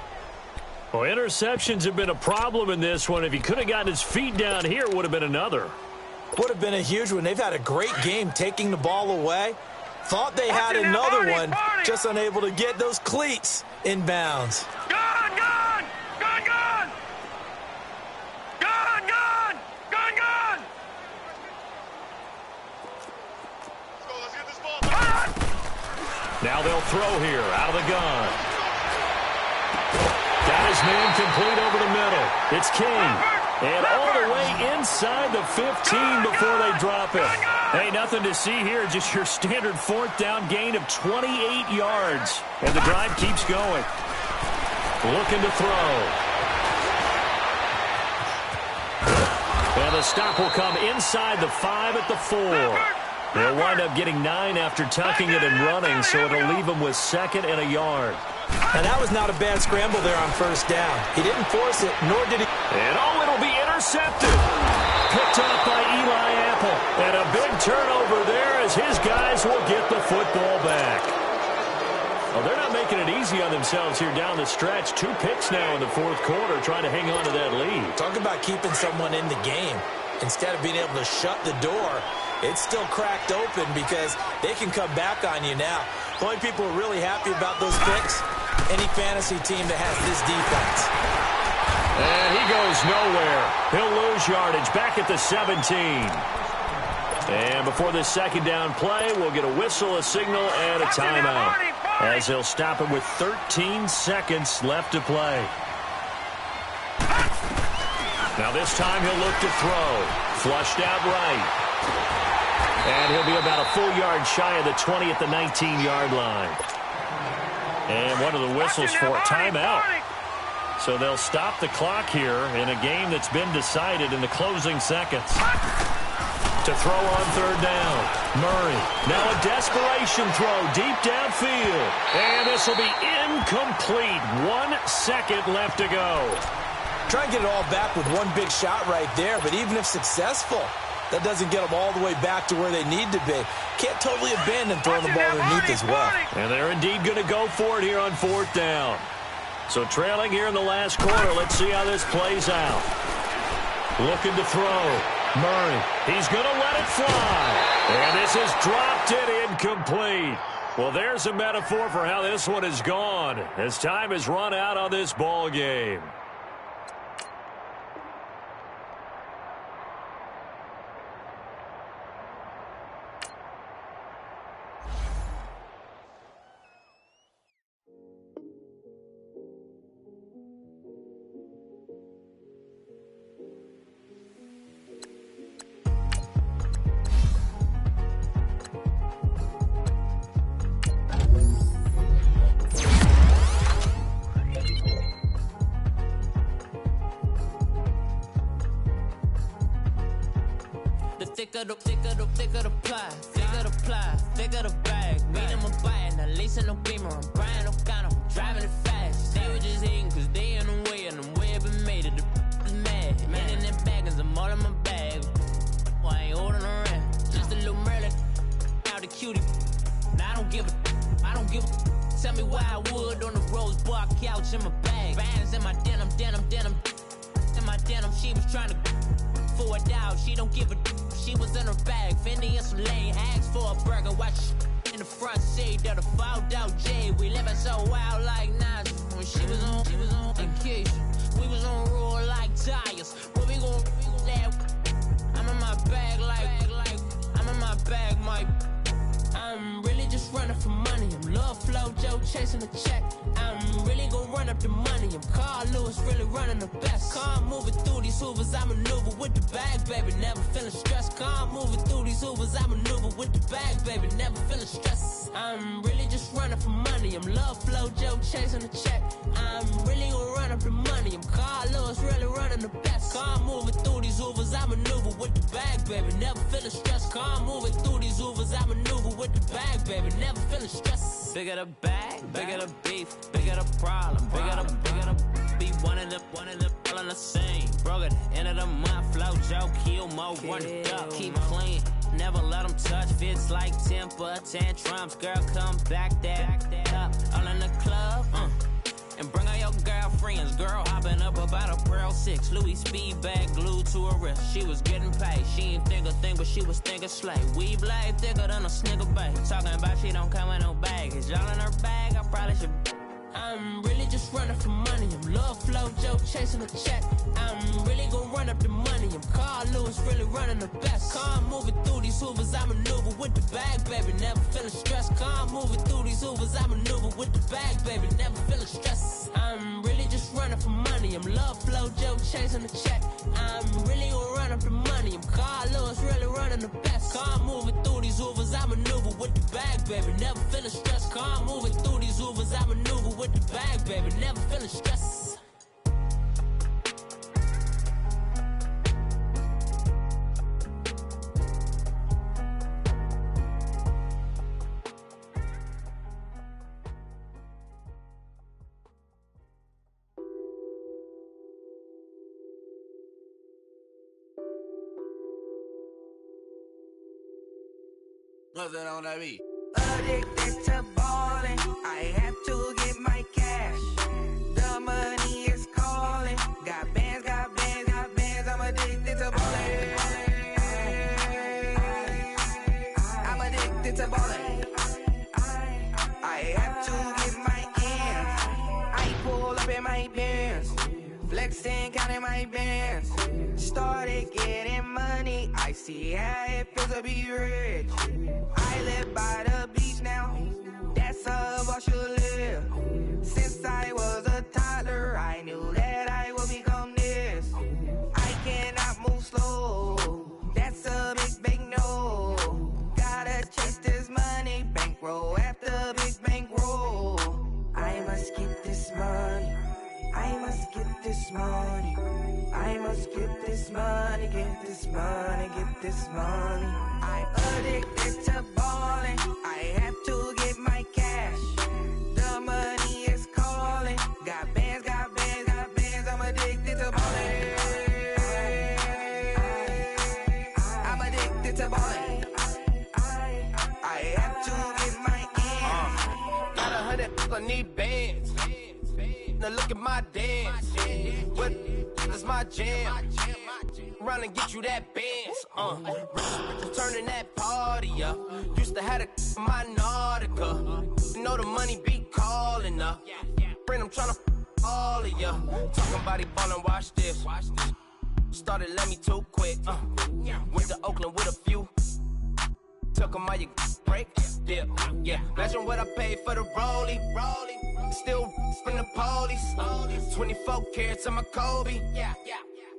Well, interceptions have been a problem in this one. If he could have gotten his feet down here, it would have been another. Would have been a huge one. They've had a great game taking the ball away. Thought they had another one, just unable to get those cleats in bounds. Gone! Let's get this ball. Now they'll throw here out of the gun. Got his man complete over the middle. It's King. And all the way inside the 15 before they drop it. Hey, nothing to see here. Just your standard 4th down gain of 28 yards. And the drive keeps going. Looking to throw. And the stop will come inside the 5 at the 4. They'll wind up getting 9 after tucking it and running, so it'll leave them with 2nd and a yard. And that was not a bad scramble there on first down. He didn't force it, nor did he. And it'll be intercepted. Picked up by Eli Apple. And a big turnover there as his guys will get the football back. Well, they're not making it easy on themselves here down the stretch. 2 picks now in the 4th quarter trying to hang on to that lead. Talk about keeping someone in the game. Instead of being able to shut the door, it's still cracked open because they can come back on you now. The only people who are really happy about those picks, any fantasy team that has this defense. And he goes nowhere. He'll lose yardage back at the 17. And before this second down play, we'll get a whistle, a signal, and a timeout, as he'll stop it with 13 seconds left to play. Now this time he'll look to throw. Flushed out right. And he'll be about a full yard shy of the 20 at the 19-yard line. And one of the whistles for a timeout. So they'll stop the clock here in a game that's been decided in the closing seconds. To throw on third down. Murray. Now a desperation throw deep downfield. And this will be incomplete. 1 second left to go. Try and get it all back with one big shot right there, but even if successful, that doesn't get them all the way back to where they need to be. Can't totally abandon throwing the ball underneath as well. And they're indeed going to go for it here on fourth down. So trailing here in the last quarter, let's see how this plays out. Looking to throw. Murray, he's going to let it fly. And this is dropped it incomplete. Well, there's a metaphor for how this one is gone, as time has run out on this ball game. Thicker the pie, thicker the bag. Meet them a buying, at least in no beamer. I'm buying no gun, I'm driving it fast. They were just hating cause they in the way, and the way I've been made it, the is mad. Man in that bag, cause I'm all in my bag. Well, I ain't holding around, just a little Merlin, out the cutie. Now I don't give a, tell me why I would on the rose bar couch in my bag. Bands in my denim, in my denim, she was trying to for a doubt, she don't give a. She was in her bag, Fendi and some lane, asked for a burger, watch in the front seat of the fouled out J. We living so wild like Nas. When she was on vacation, we was on roll like tires. Where we gon' I'm in my bag like I'm in my bag, Mike. I'm really just running for money. I'm Love Flow Joe chasing the check. I'm really gon' run up the money. I'm Carl Lewis, really running the best. Car moving through these hoovers, I maneuver with the bag, baby. Never feeling stressed. Car moving through these hoovers, I maneuver with the bag, baby. Never feeling stressed. I'm really just running for money. I'm Love Flow Joe chasing the check. I'm really gon' run up the money. I'm Carl Lewis, really running the best. Car moving through these hoovers, I maneuver with the bag, baby. Never feeling stressed. Car moving through these hoovers, I maneuver with the bag, baby. Never feeling stressed. Bigger the bag, bigger the beef, bigger the problem, bigger the be one in the all in the same. Broke at the end of the month, flow Joe, kill mo, run it up, keep clean. Never let them touch, fits like temper tantrums. Girl, come back that up, all in the club, and bring all your girlfriends. Girl hopping up about a Pearl 6 Louis speed bag glued to her wrist. She was getting paid, she ain't think a thing, but she was thinking slay. We blade thicker than a Snicker bag. Talking about she don't come with no baggage. Y'all in her bag, I probably should. I'm really just running for money. I'm Love Flow Joe chasing a check. I'm really gon' run up the money. I'm Carl Lewis, really running the best. Car moving through these hoovers, I maneuver with the bag, baby. Never feeling stressed. Car moving through these hoovers, I maneuver with the bag, baby. Never feeling stressed. I'm really just running for money. I'm Love Flow Joe chasing a check. I'm really gon' run up the money. I'm Carl Lewis, really running the best. Car moving through these hoovers, I maneuver with the bag, baby. Never feeling stressed. Car moving through these hoovers, I maneuver with the bag, baby. Never feeling stressed. What's that on that beat? Addicted to ballin', I have to get my cash. The money is calling. Got bands, I'm addicted to ballin'. flexing, counting my bands. Started getting money, I see how it feels to be rich. I live by the beach now, that's how I should live. Since I was a toddler, I knew that I would become this. I cannot move slow, that's a big no. Gotta chase this money, bankroll after big bankroll. I must get this money, I must get this money, I must get this money, get this money, get this money. I'm addicted to balling, I have to get my cash. The money is calling, got bands, got bands, got bands. I'm addicted to balling. I'm addicted to balling. I have to get my ends. Got 100, I need bands. Now look at my dance. What is my jam? Run and get you that bands. Turning that party up. Used to have a my Nautica. You know the money be calling up. Friend, I'm tryna all of ya. Talking about he ballin', watch this. Started let me too quick. Went to Oakland with a few. Took 'em all you break. Dip. Yeah. Imagine what I paid for the rollie. Still from the police. 24 carats on my Kobe.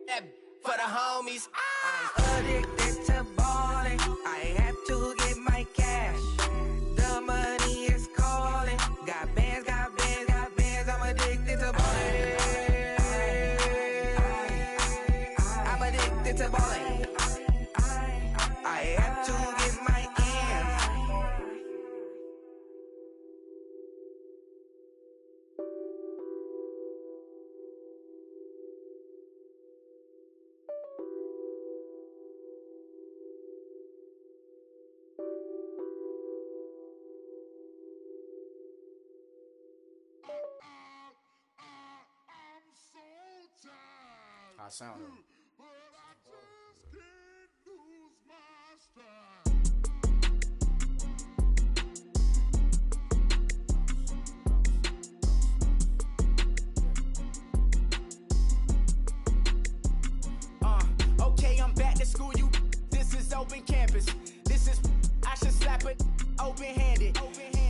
That for the homies. I'm addicted to balling, I have to get my cash. The money is calling, got bands, got bands, got bands. I'm addicted to balling. I'm addicted to balling. I have to get my ends. I sound it. Okay, I'm back to school, you. This is open campus. This is, I should slap it open-handed.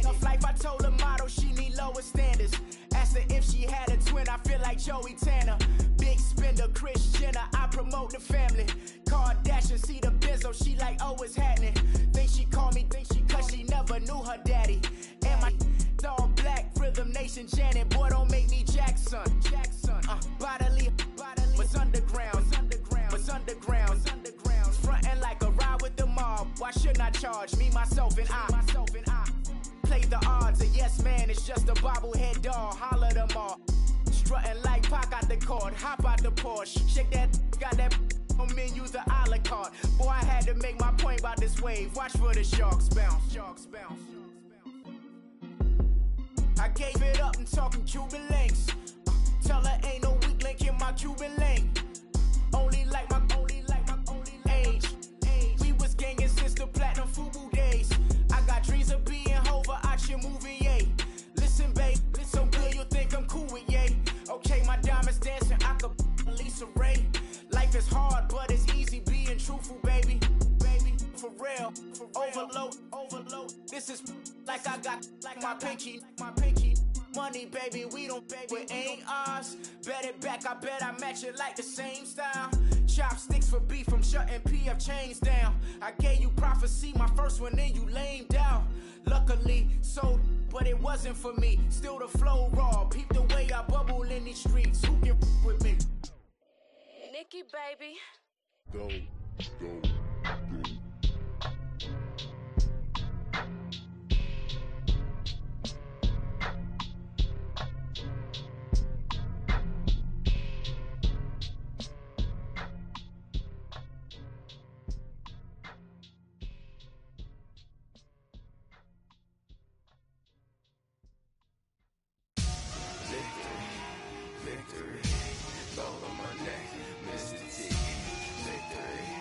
Tough life, I told her motto, she need lower standards. Asked her if she had a twin, I feel like Joey Tanner. Big spender, Kris Jenner, I promote the family. Kardashian, see the Benzo, she like, oh, it's happening. Think she called me, cause she never knew her daddy. And my all black, Rhythm Nation, Janet, boy, don't make me Jackson. Bodily, was underground, was underground. Frontin' like a ride with the mob. Why shouldn't I charge me, myself, and I? Play the odds, a yes man, it's just a bobblehead doll. Holler them all. Strutting like Pac out the court, hop out the Porsche. Shake that, got that on menus, the a la carte. Boy, I had to make my point about this wave. Watch for the sharks bounce. I gave it up and talking Cuban links. Tell her ain't no weak link in my Cuban link. Only like my age. We was gangin' since the platinum FUBU days. I got dreams of being Hova out your movie, yay. Listen, babe, so good you think I'm cool with yay. Okay, my diamonds dancing, I could Lisa Ray. Life is hard, but it's easy being truthful, baby. For real, overload. This is like I got like my pinky. Money, baby, we don't pay, it ain't ours. Bet it back, I bet I match it like the same style. Chopsticks for beef, from shutting PF chains down. I gave you prophecy, my first one, then you lamed out. Luckily, sold, but it wasn't for me. Still the flow raw, peep the way I bubble in these streets. Who can with me? Nikki, baby. Go. Victory, gold on my neck, Mr. T. Victory.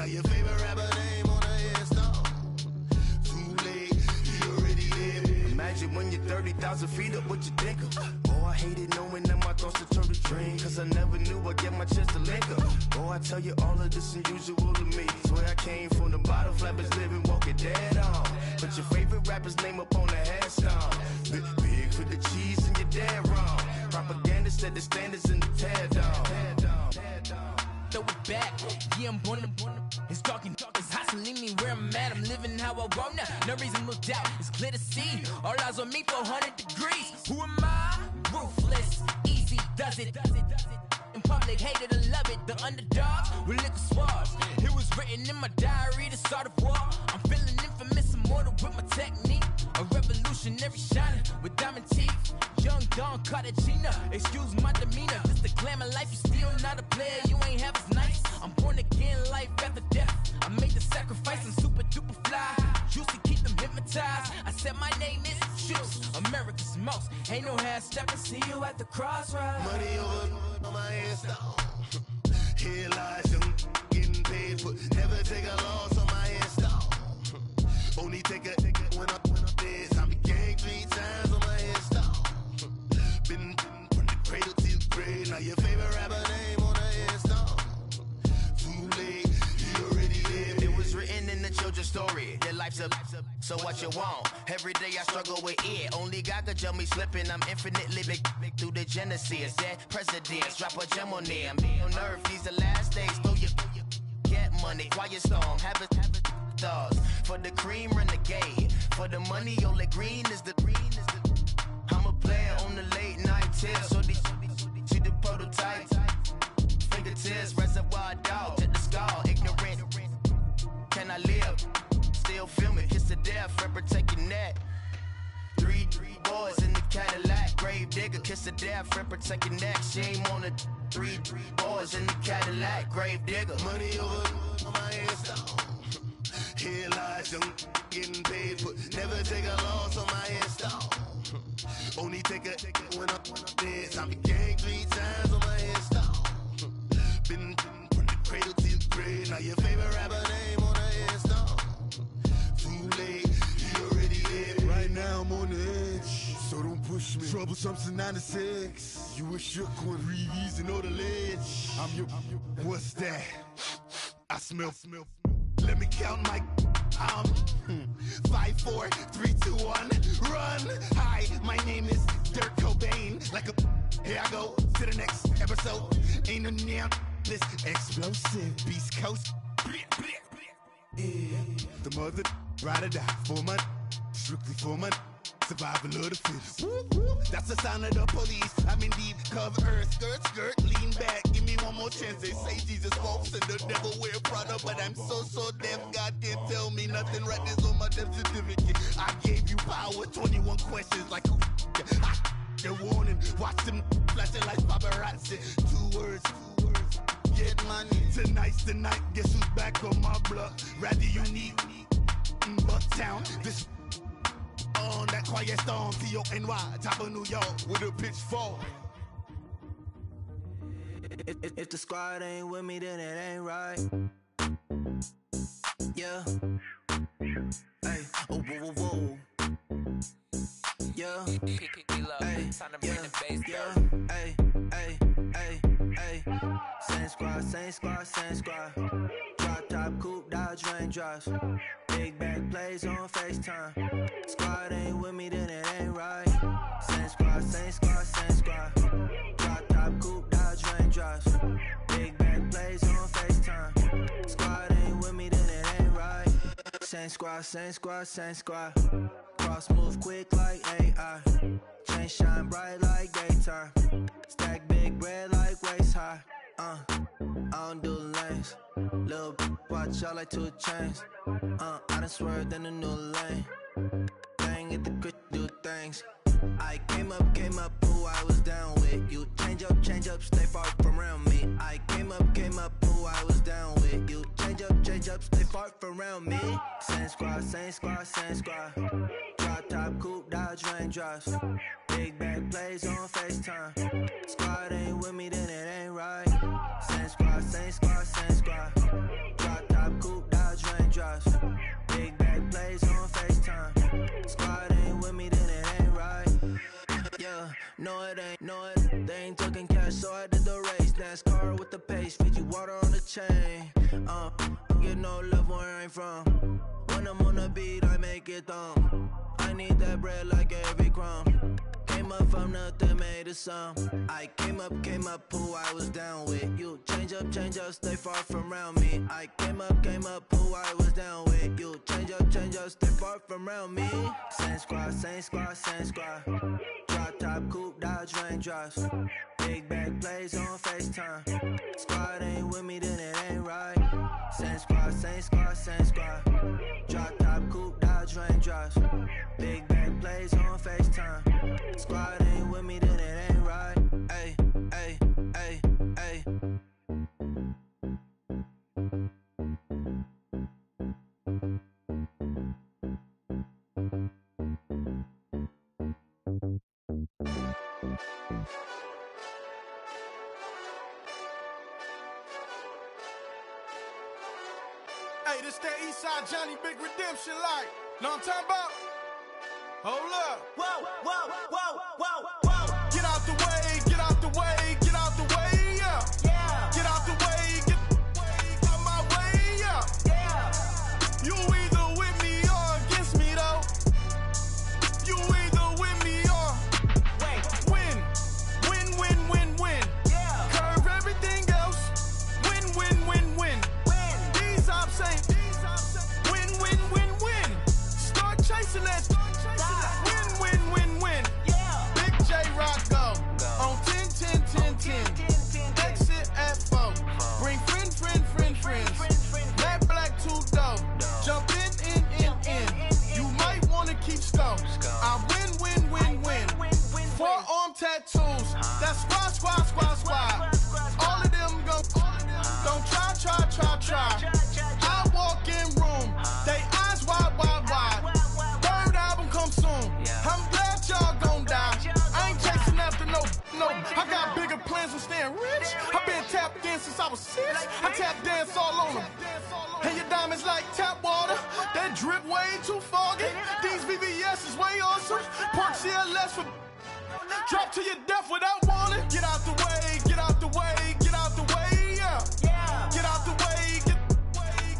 Now your favorite rapper name on a headstone. Too late, he already dead. Imagine when you're 30,000 feet up, what you think of? Oh, I hated knowing that my thoughts to turn to dream. Cause I never knew I'd get my chance to link up. Oh, I tell you all of this unusual to me. Swear I came from the bottom, flappers living, walking dead on. But your favorite rapper's name up on the headstone. Big for the cheese and you're dead wrong. Propaganda set the standards in the tear down. Throw it back, yeah, I'm born to. It's talking, it's hustling me where I'm at. I'm living how I want now. No reason to doubt, it's clear to see. All eyes on me, 400 degrees. Who am I? Ruthless, easy, does it. In public, hated or love it. The underdogs with liquor swabs. It was written in my diary to start a war. I'm feeling infamous, immortal with my technique. A revolutionary shining with diamond teeth. Young Don Cartagena, excuse my demeanor. This the glamour life, you still not a player. You ain't half as nice. I'm born again, life after death. I made the sacrifice and super duper fly. Juicy, keep them hypnotized. I said my name is Juice, America's most. Ain't no half stepping. See you at the crossroads. Money over on my headstone. Here lies young, getting paid for. Never take a loss on my headstone. Only take a when I'm dead. I be gang 3 times on my headstone. Been from the cradle to the grave. Now your favorite rapper name on a headstone. Too late, he already dead. It was written in the children's story. Your life's a so what you want. Every day I struggle with it. Only God could jump me slipping. I'm infinitely big through the genesis. Dead presidents, drop a gem on them. On earth, these the last days. Throw your get money, quiet storm. Have it stars. For the cream, renegade. For the money, only green is the. I'm a player on the late night tips. So they see the prototype. Fingertips, reservoir dog. Check the skull, ignorant. Can I live? Still film it, kiss to death, rep protect your neck. 3 boys in the Cadillac, grave digger, kiss to death, rep protect your neck. Shame on the 3 boys in the Cadillac, grave digger. Money over on my headstone. Here lies young, getting paid for. Never take a loss on my headstone. Only take a when I'm dead. I be gang 3 times on my headstone. Been from the cradle to the grave. Now your favorite rapper name on a headstone. Too late, he already dead. Right now I'm on the edge, so don't push me. Troublesome since 96. You a shook one, breathe and know the ledge. I'm your. What's that? I smell. Let me count my. 5, 4, 3, 2, 1, run. Hi, my name is Dirk Cobain. Like a. Here I go to the next episode. Ain't no damn this explosive Beast Coast. Yeah. The mother ride or die for my. Strictly for my. Survival of the fittest. That's the sound of the police. I'm in deep cover earth, skirt, lean back. Give me one more chance. They say Jesus walks and the devil wear Prada, but I'm so deaf. God can't tell me nothing. Right there's on my death certificate. I gave you power. 21 questions like who? They're warning. Watch them flashing like paparazzi. 2 words. Get money. Tonight's the night. Guess who's back on my block? Rather unique. Bucktown. This. On that quiet storm, T-O-N-Y, top of New York, with a pitchfork. If the squad ain't with me, then it ain't right. Yeah. Hey, oh, whoa, whoa, whoa. Yeah. Hey, yeah, yeah. Hey, hey, hey, hey. Same squad. Drop top, coupe, Dodge raindrops. Big back plays on FaceTime. Squad ain't with me, then it ain't right. Same squad. Drop top, coupe, Dodge raindrops. Big back plays on FaceTime. Squad ain't with me, then it ain't right. Same squad. Cross move quick like AI. Chain shine bright like daytime. Stack big bread like waist high. I don't do lanes. Little watch out like 2 chains. I done swerved in a new lane. Bang at the crit, do things. I came up, who I was down with. You change up, stay far from around me. I came up, who I was down with. You change up, stay far from around me. Same squad. Drop top, coupe, Dodge raindrops. Big back plays on FaceTime. Squad ain't with me, then it ain't right. Same squad. Drop top, No, it ain't, no, it. They ain't talking cash, so I did the race. NASCAR with the pace, Fiji water on the chain. Get no love where I'm from. When I'm on the beat, I make it thumb. I need that bread like every crumb. Came up from nothing, made a sum. I came up, who I was down with. You change up, stay far from around me. I came up, who I was down with. You change up, stay far from around me. Same squad, same squad, same squad. Drop top, coupe, Dodge raindrops. Big bag plays on FaceTime. Squad ain't with me, then it ain't right. Same squad, same squad, same squad. Drop top, coupe, Dodge raindrops. Big bag plays on FaceTime. Squad ain't with me, then it ain't right. Ay, ay, ay, ay. Hey, this that Eastside Johnny Big Redemption like. Know what I'm talking about? Hold up. Whoa, whoa, whoa, whoa, whoa. Get out the way, get out the way, get out the way, yeah. Yeah. Get out the way, get out my way, yeah. Yeah. You either with me or against me, though. You either with me or win. Win, win, win, win. Yeah. Curve everything else. Win, win, win, win. These ops ain't. Win, win, win, win. Start chasing that. Win, win, win, win. Yeah. Big J Rock go. On 10, 10, 10, 10. Exit at 4. Bring friends. Matt Black 2 dope. Jump in. You might wanna keep scope. I win. Forearm tattoos. That's squad. All of them go. Don't try. I walk in room. They eyes wide. Third album come soon. I'm glad y'all gon' die. I ain't chasing after no. I got bigger plans than staying rich. I been tapped in since I was 6. I tap dance all on them. And your diamonds like tap water. That drip way too foggy. These VVS is way awesome. Park CLS for drop to your death without warning. Get out the way, get out the way, get out the way, yeah. Yeah. Get out the way, get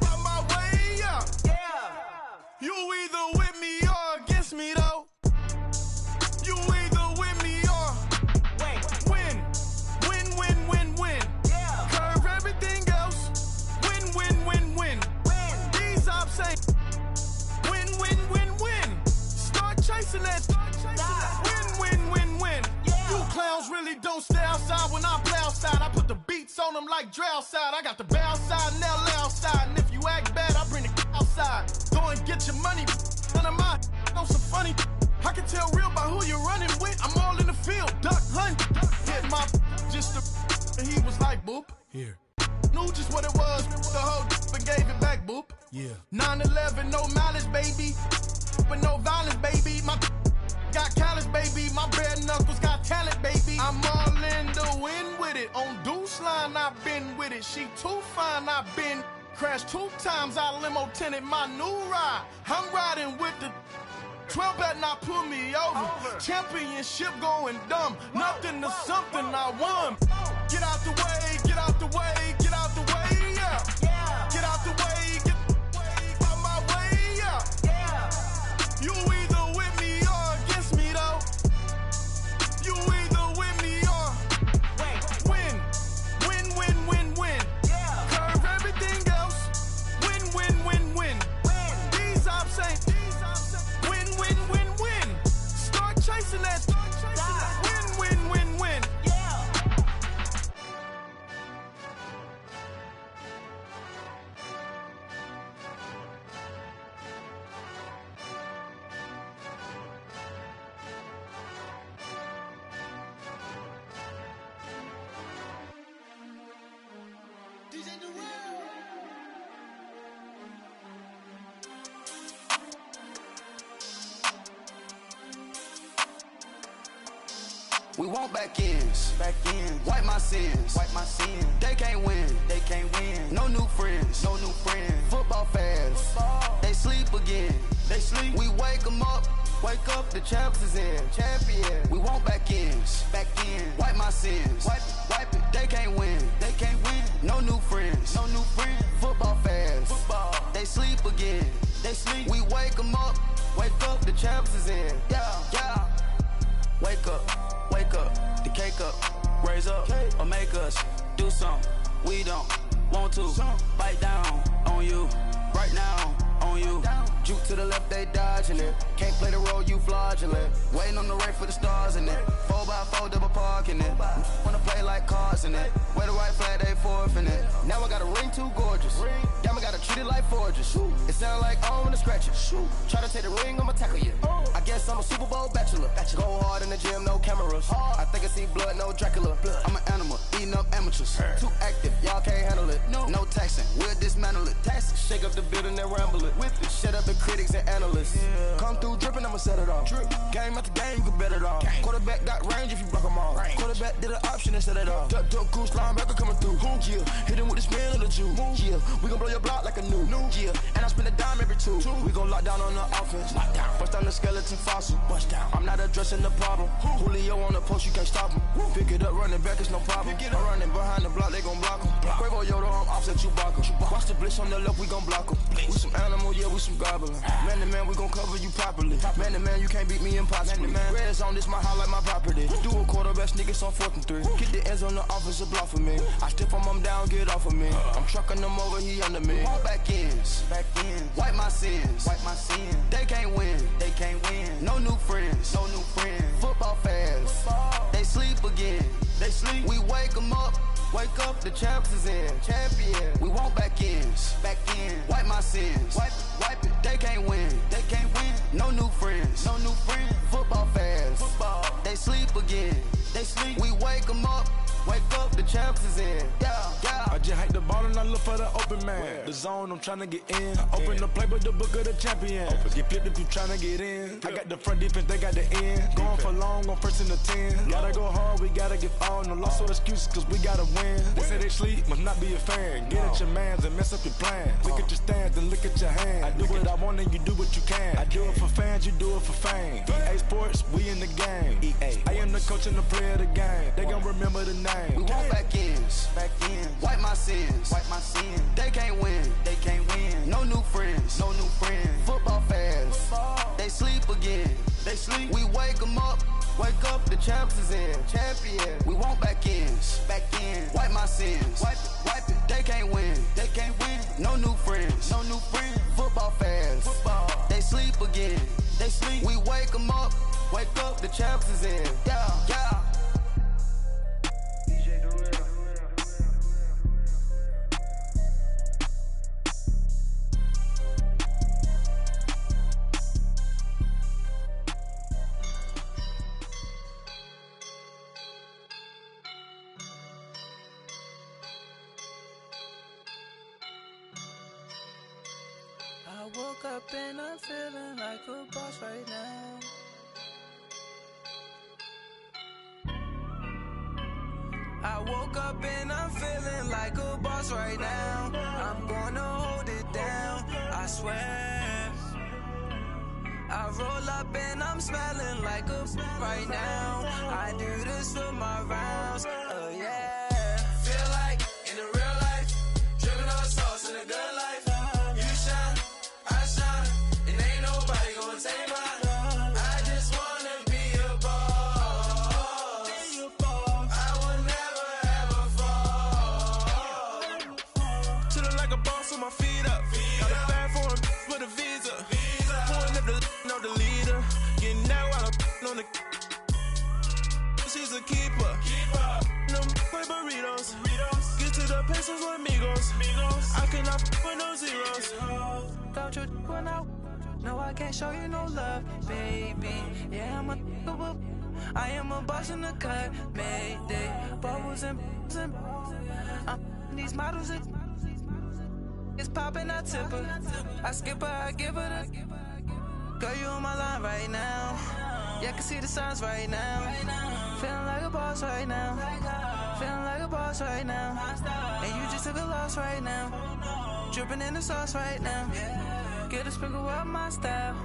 out my way, yeah. Yeah. You either with me or against me, though. You either with me or win. Win. Yeah. Curve everything else. Win. These ops ain't. Win. Start chasing that. Win. Yeah. You clowns really don't stay outside when I play outside. I put the beats on them like Dre outside. I got the bow side and LA outside. And if you act bad, I bring the outside. Go and get your money. None of my know some funny. I can tell real by who you're running with. I'm all in the field. Duck hunt. Hit my just and he was like, boop. Here. Knew just what it was. The whole and gave it back, boop. Yeah. 9/11, no malice, baby. But no violence, baby. My got callous, baby. My bare knuckles got talent, baby. I'm all in the wind with it. On Deuce Line, I've been with it. She too fine, I've been crashed 2 times. I limo tinted my new ride. I'm riding with the 12 better not pull me over. Championship going dumb. Nothing to something I won. Get out the way, get out the way, get out the way, yeah. Yeah. Get out the way, get out my way, yeah. Yeah. You either with me or against me, though. You either with me or win. Yeah. Curve everything else. Win. These ops ain't. Win. Start chasing that. Win. Yeah. We want back ends. Wipe my sins. They can't win. No new friends. Football fans. They sleep again. We wake them up. Wake up, the champs is in. Champion. We want back ends. Back in. Wipe my sins. Wipe it. They can't win. They can't win. No new friends. No new friends. Football fans. Football. They sleep again. They sleep. We wake them up. Wake up, the champs is in. Yeah. Wake up. The cake up. Raise up. Or make us do something. We don't want to. Bite down on you. Right now. On you. Juke to the left, they dodging it. Can't play the role, you fraudulent. Waiting on the race for the stars in it. 4x4 double parking it. Wanna play like cars in it. Wear the white flag, they forfeit it. Now I got a ring too gorgeous. Damn, I gotta treat it like forges. It sound like I don't wanna scratch it. Try to take the ring, I'ma tackle you. I guess I'm a Super Bowl bachelor. Go hard in the gym, no cameras. I think I see blood, no Dracula. I'm an animal, eating up amateurs. Too active, y'all can't handle it. No taxing, we'll dismantle it. Shake up the building and ramble it. With it, shut up the critics and analysts. Come through dripping, I'ma set it off. Game after game, you can bet it off. Quarterback got range if you block them all. Quarterback did an option and set it off. Duck goose, linebacker coming through. Yeah, hit him with the spin of the Jew. Yeah, we gon' blow your block like a new. Yeah, and I spend a dime every two. We gon' lock down on the offense. Bust down the skeleton fossil. Bust down. I'm not addressing the problem. Julio on the post, you can't stop him. Pick it up, running back, it's no problem. I'm running behind the block, they gon' block him. Quavo Yoda, I'm offset Chewbacca. Watch the blitz on the left, we gon' block him. We some animal, yeah, we some goblin. Man to man, we gon' cover you properly. Man to man, you can't beat me impossibly. Red zone, this my highlight, my property. Do a quarterback sneakers on 4th and 3. Get the ends on the offensive block for me. I stiff him, I'm down, get off of me. I'm trucking them over, he under me. Walk back ends. Wipe my sins. They can't win. No new friends. Football fans. They sleep again. We wake them up. Wake up, the champs is in. Champion. We want back ends. Wipe my sins. Wipe it. They can't win. No new friends. Football fans. They sleep again. We wake them up. Wake up, the champs is in. Yeah. I just hike the ball and I look for the open man. The zone, I'm tryna get in. Open the playbook, the book of the champion. Get flipped if you tryna get in. I got the front defense, they got the end. Going for long, I'm first in the 10. Gotta go hard, we gotta give all. No loss or excuses, cause we gotta win. They say they sleep, must not be a fan. Get at your mans and mess up your plans. Look at your stands and look at your hands. I do what I want and you do what you can. I do it for fans, you do it for fame. EA Sports, we in the game. I am the coach and the player of the game. They gon' remember the name. We want back ends. Wipe my sins. They can't win. No new friends. Football fans. They sleep again. We wake them up. Wake up, the champs is in. Champion. We want back ends. Wipe my sins. Wipe it. They can't win. No new friends. Football fans. They sleep again. We wake them up. Wake up, the champs is in. Yeah. I woke up and I'm feeling like a boss right now. I woke up and I'm feeling like a boss right now. I'm gonna hold it down, I swear. I roll up and I'm smelling like a right now. I do this for my rounds, oh yeah. Feel like in the real life, dripping on sauce in a good life. You shine, I shine, and ain't nobody gonna take mine. I just wanna be a boss. I will never ever fall. Chillin' like a boss with my feet up. Got a bag for him with a visa. Pulling up the leader. Getting out while I'm on the. She's a keeper. Them play burritos. Get to the pesos with amigos. I cannot with no zeros. Don't you run out? No, I can't show you no love, baby. Yeah, I am a boss in the cut, Mayday. Bubbles and these models it's popping, I tip her. I skip her, I give her the. Girl, you on my line right now. Yeah, I can see the signs right now. Feeling like a boss right now. Feeling like a boss right now. And you just took a loss right now. Dripping in the sauce right now. Get a sprinkle up my style.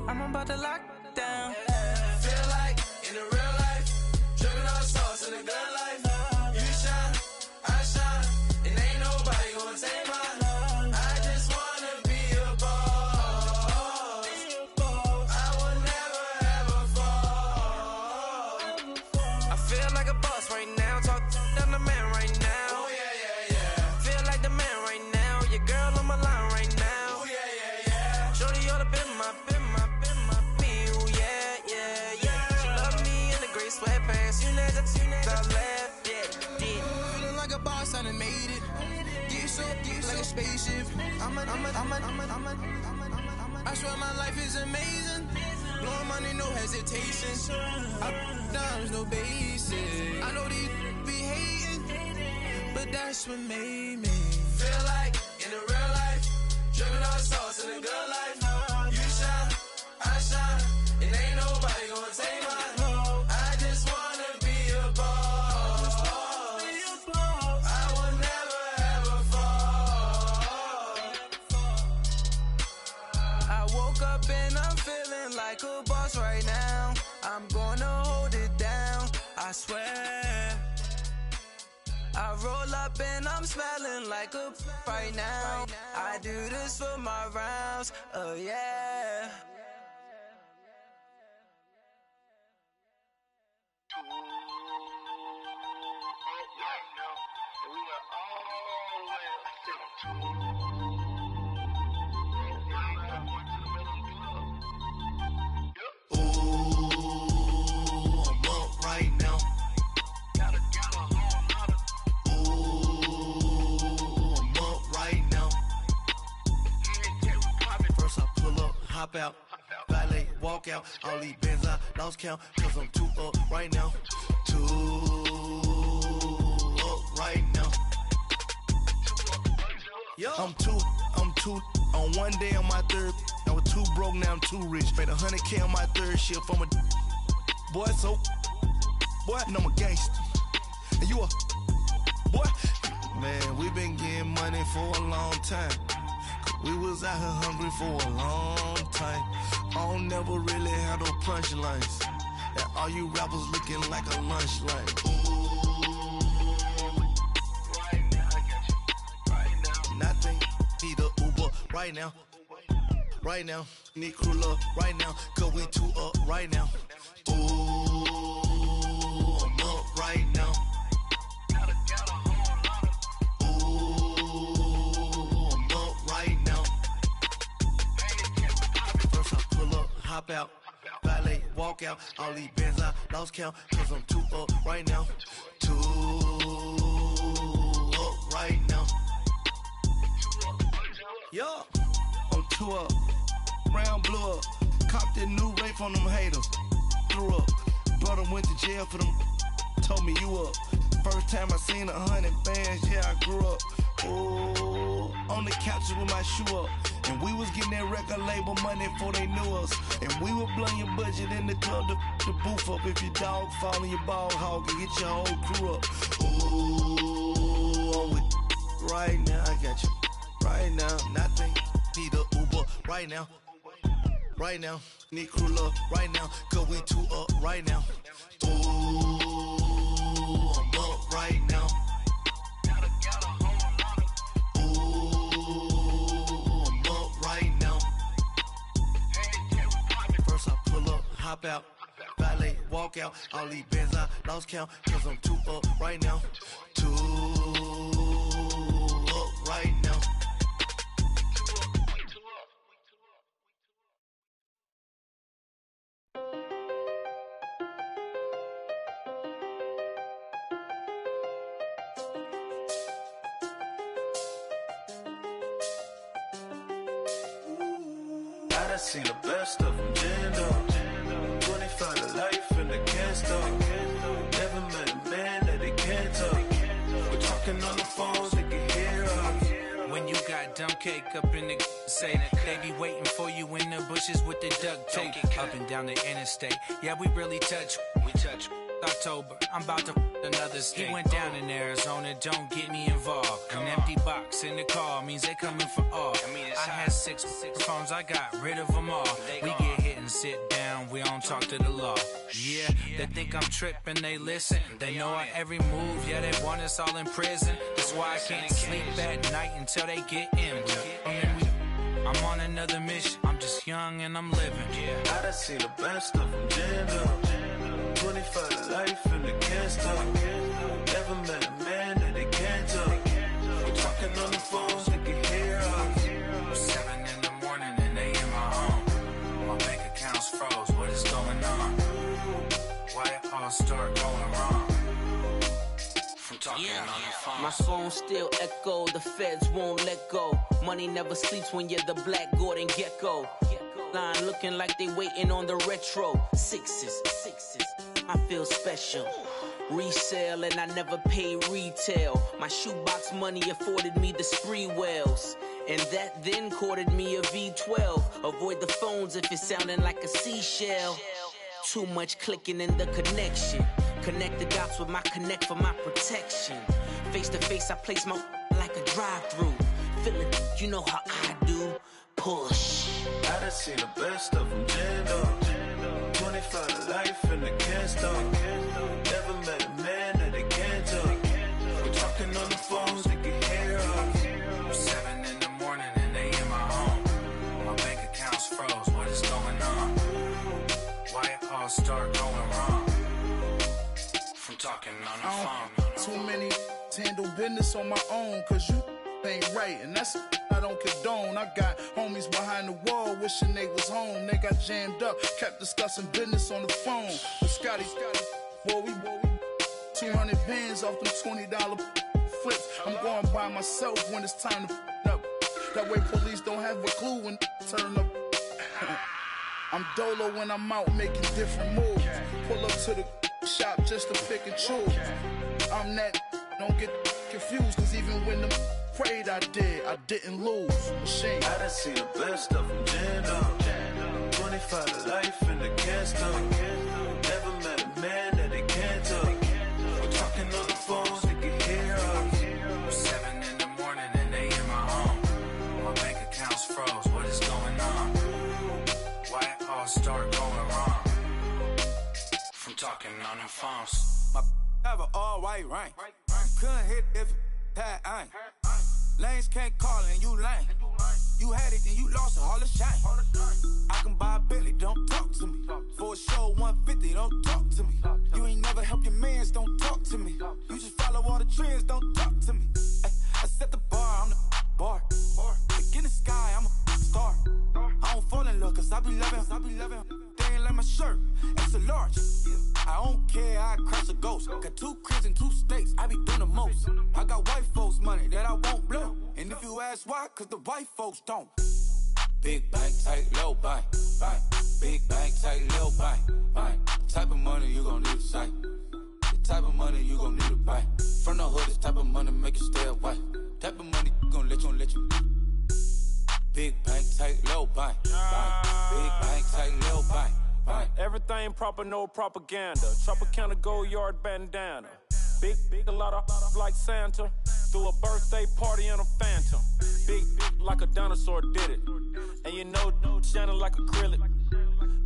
I'm about to lock down. Feel like in the real life, dripping all sauce in the good life. You shine, I shine, and ain't nobody gonna take mine. I just wanna be a boss. I will never ever fall. I feel like a boss right now, talk down the man right now. Oh yeah, yeah, yeah. Feel like the man right now, your girl on my line right now. Oh yeah, yeah, yeah. Shorty ought to been my, me, ooh yeah, yeah, yeah. She love me in the gray sweatpants, you never, I left, yeah, did. Feeling like a boss, I done made it. Get so like a spaceship. I swear my life is amazing. Blowing money, no hesitation. Up, downs, no basic. I know these be hating, but that's what made me. Feel like in the real life, dripping all sauce in the good life. You shine, I shine, and ain't nobody gonna take mine. I just wanna be a boss. I will never ever fall. I woke up and I'm feeling like a boss right now. I'm gonna hold it down, I swear. I roll up and I'm smelling like a right now. I do this for my rounds, oh yeah. Right now. Hop out, valet, walk out. All these bands I lost count, cause I'm too up right now. Too up right now. I'm too, on one day on my third. I was too broke, now I'm too rich. Made 100K on my third shift from a boy, so, boy, and I'm a gangster. And you a, boy, man, we been getting money for a long time. We was out here hungry for a long time. I don't never really have no punchlines. And all you rappers looking like a lunch line. Right now, I got you. Right now. Nothing, need a Uber right now. Right now, need crew love right now. Cause we too up right now. Ooh, I'm up right now. Hop out, valet, walk out. All these bands I lost count, cause I'm too up right now. Too up right now. Yo, I'm too up. Round blew up. Copped that new rape from them haters. Threw up. Brother went to jail for them. Told me you up. First time I seen 100 bands, yeah, I grew up. Oh, on the couches with my shoe up. And we was getting that record label money before they knew us. And we were blowing your budget in the club to boof up. If your dog fall in your ball hog and get your whole crew up. Ooh, I'm with right now, I got you. Right now, nothing, need a Uber right now. Right now, need crew love right now. Cause we too up right now. Ooh, I'm up right now. Hop out, valet, walk out. All these bands I lost count, cause I'm too up right now. Too up right now. I done seen the best of them, gin up. 25 to life and they can't stop. Never met a man that they can't talk. We're talking on the phones, they can hear us. When you got dumb cake up in the say that they be waiting for you in the bushes with the duct tape up and down the interstate. Yeah, we really touch. We touch. October, I'm about to another state. He went down in Arizona, don't get me involved. An empty box in the car means they coming for all. I had six phones, I got rid of them all. We get hit in and sit down, we don't talk to the law. Yeah, they think I'm tripping, they listen. They know our every move, yeah, they want us all in prison. That's why I can't sleep at night until they get in. I'm on another mission, I'm just young and I'm living. I done seen the best of them jammed up. 25 to life and they can't stop. Never met a man that they can't talk. We're talking on the phones, they can hear us. 7 in the morning and they in my home. My bank account's froze, what is going on? Why it all start going wrong? From talking on the phone. My phone still echo, the feds won't let go. Money never sleeps when you're the Black Gordon Gecko. Line looking like they waiting on the retro. Sixes, I feel special. Resale and I never pay retail. My shoebox money afforded me the spree wells. And that then courted me a V12. Avoid the phones if it's sounding like a seashell. Too much clicking in the connection. Connect the dots with my connect for my protection. Face to face, I place my like a drive-through. Feeling, you know how I do. Push. I done seen the best of them jammed up. 25 to life and they can't stop. Never met a man that they can't talk. We're talking on the phones, they can hear us. 7 in the morning and they in my home. My bank account's froze, what is going on? Why it all start going wrong? From talking on the phone. Too many handle business on my own, cause you ain't right, and that's I don't condone. I got homies behind the wall wishing they was home. They got jammed up, kept discussing business on the phone. But Scotty, boy, we 200 bands off them $20 flips. I'm going by myself when it's time to up. That way police don't have a clue when turn up. I'm dolo when I'm out making different moves. Pull up to the shop just to pick and choose. I'm that, don't get confused, cause even when them prayed I didn't lose. Machine. I done seen the best of them jammed up. 25 to life and they can't stop. Never met a man that they can't talk. We're talking on the phones, they can hear us. 7 in the morning and they in my home. My bank account's froze, what is going on? Why it all start going wrong? From talking on the phones. My have an all-white rank. Couldn't hit if it had ain't. Lanes can't call and you lame. You had it and you lost it, all the shame. I can buy a Billy, don't talk to me. For a show 150, don't talk to me. You ain't never help your mans, don't talk to me. You just follow all the trends, don't talk to me. I set the bar, I'm the bar. Look in the sky, I'm a star. I don't fall in love cause I be loving. They ain't like my shirt, extra large. I don't care, I crash a ghost. Got 2 cribs and 2 states, I be doing the most. I got white folks money that I won't blow. And if you ask why, cause the white folks don't. Big bank, tight, low bank. Big bank, tight, low bank. The type of money you gon' need to sight. The type of money you gon' need to buy. From the hood, this type of money make you stay away. Type of money gon' let you. Big bank, tight, low bank. Big bank, tight, low bank. Everything proper, no propaganda. Tropicana gold yard bandana. Big, a lot of like Santa. Threw a birthday party in a phantom. Big like a dinosaur did it. And you know, shining like acrylic.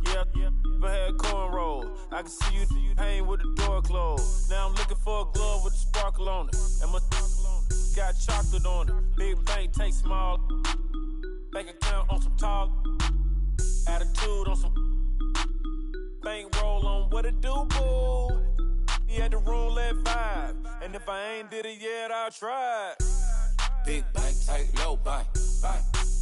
Yeah, I had cornrows. I can see you hang with the door closed. Now I'm looking for a glove with a sparkle on it. And my got chocolate on it. Big bank, take small. Bank account on some tall. Attitude on some. Bankroll on what it do, boo. He had the roulette vibe. And if I ain't did it yet, I'll try. Big bank, tight, low bank.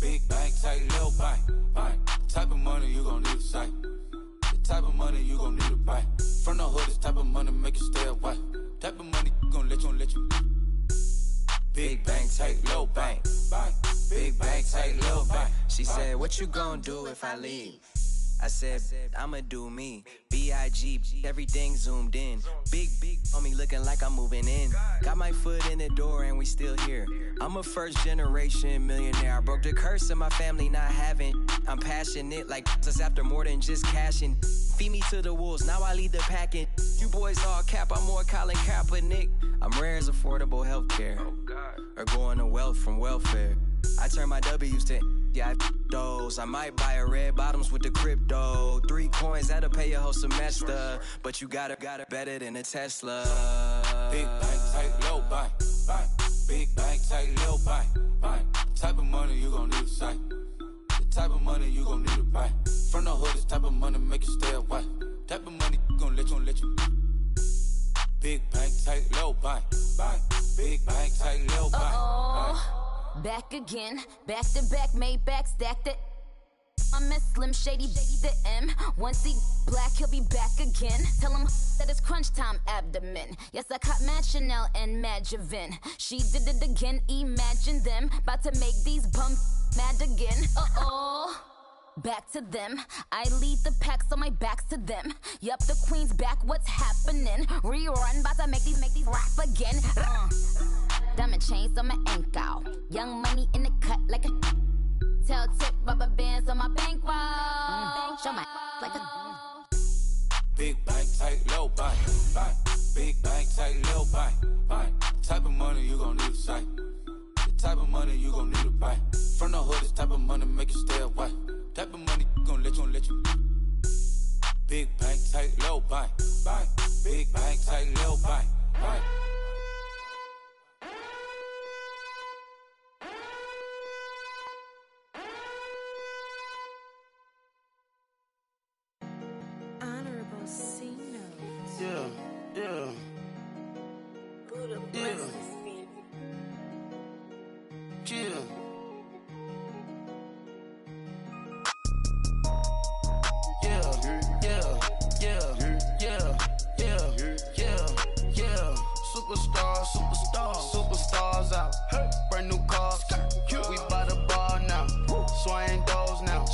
Big bank, tight, low bank. The type of money you gon' need to sight. The type of money you gon' need to buy. From the hood, this type of money make you stay away. Type of money gon' let you. Big bank, tight, low bank. Big bank, tight, low bank. She said, what you gon' do if I leave? I said, I'ma do me. B.I.G. Everything zoomed in. Big on me looking like I'm moving in. Got my foot in the door and we still here. I'm a first generation millionaire. I broke the curse of my family not having. I'm passionate like us after more than just cashing. Feed me to the wolves, now I lead the packing. You boys all cap, I'm more Colin Kaepernick. I'm rare as affordable healthcare. Or going to wealth from welfare. I turn my W's to yeah, those. I might buy a red bottoms with the crypto. 3 coins, that'll pay your whole semester. But you got it better than a Tesla. Big bank, tight, low, buy. Big bank, tight, low, buy. Type of money you gon' need to sight. The type of money you gon' need to buy. From the hood, this type of money make you stay away. Type of money gon' let you. Big bank, tight, low, buy. Big bank, tight, low, buy. Back again, back to back, made back, stacked it. I'm a Slim Shady, the M. Once he black, he'll be back again. Tell him that it's crunch time abdomen. Yes, I caught Mad Chanel and Mad Javin. She did it again, imagine them. About to make these bums mad again. Back to them. I lead the pack, so my back's to them. Yup, the queen's back, what's happening? Rerun, about to make these rap again. Diamond chains on my ankle. Young money in the cut like a tell tip, rubber bands on my bankroll. Show my like a big bank, tight, low, buy. Big bank, tight, low, buy. Type of money you gon' need to sight. The type of money you gon' need to buy. From the hood, this type of money make you stay away. Type of money gon' let you. Big bank, tight, low, buy. Big bank, tight, low, buy. Honorable C notes. Yeah. Superstars out. Brand new cars. We by the bar now. Swaying doors now.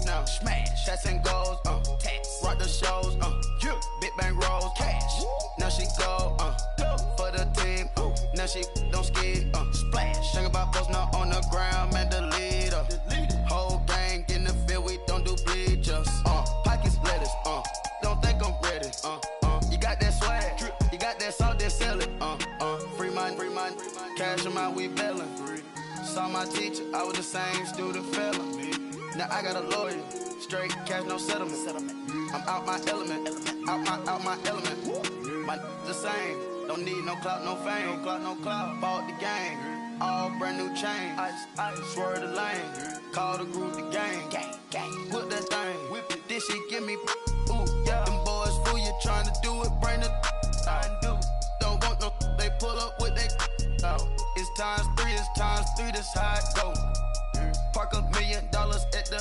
Now smash. Shots and goals. Rock the shows. Big bang rolls. Cash. Now she go. For the team. Now she don't skid. Splash. Think about post now on the ground. Man, the leader. Whole gang in the field. We don't do bleachers. Pockets lettuce. Don't think I'm ready. You got that swag. You got that salt, then sell it. Free mind. Cash them out, we bailin'. Saw my teacher, I was the same student fella. Now I got a lawyer. Straight cash, no settlement. I'm out my element. Out my element. My the same. Don't need no clout, no fame. No clout. Bought the game. All brand new chain. Ice. Swerve the lane. Call the group the gang. Whip that thing. Whip it. This shit give me. Ooh, yeah. Them boys fool you trying to do it. Bring the. Don't want no. They pull up with they. It's times 3. This how it go. Park $1 million at the.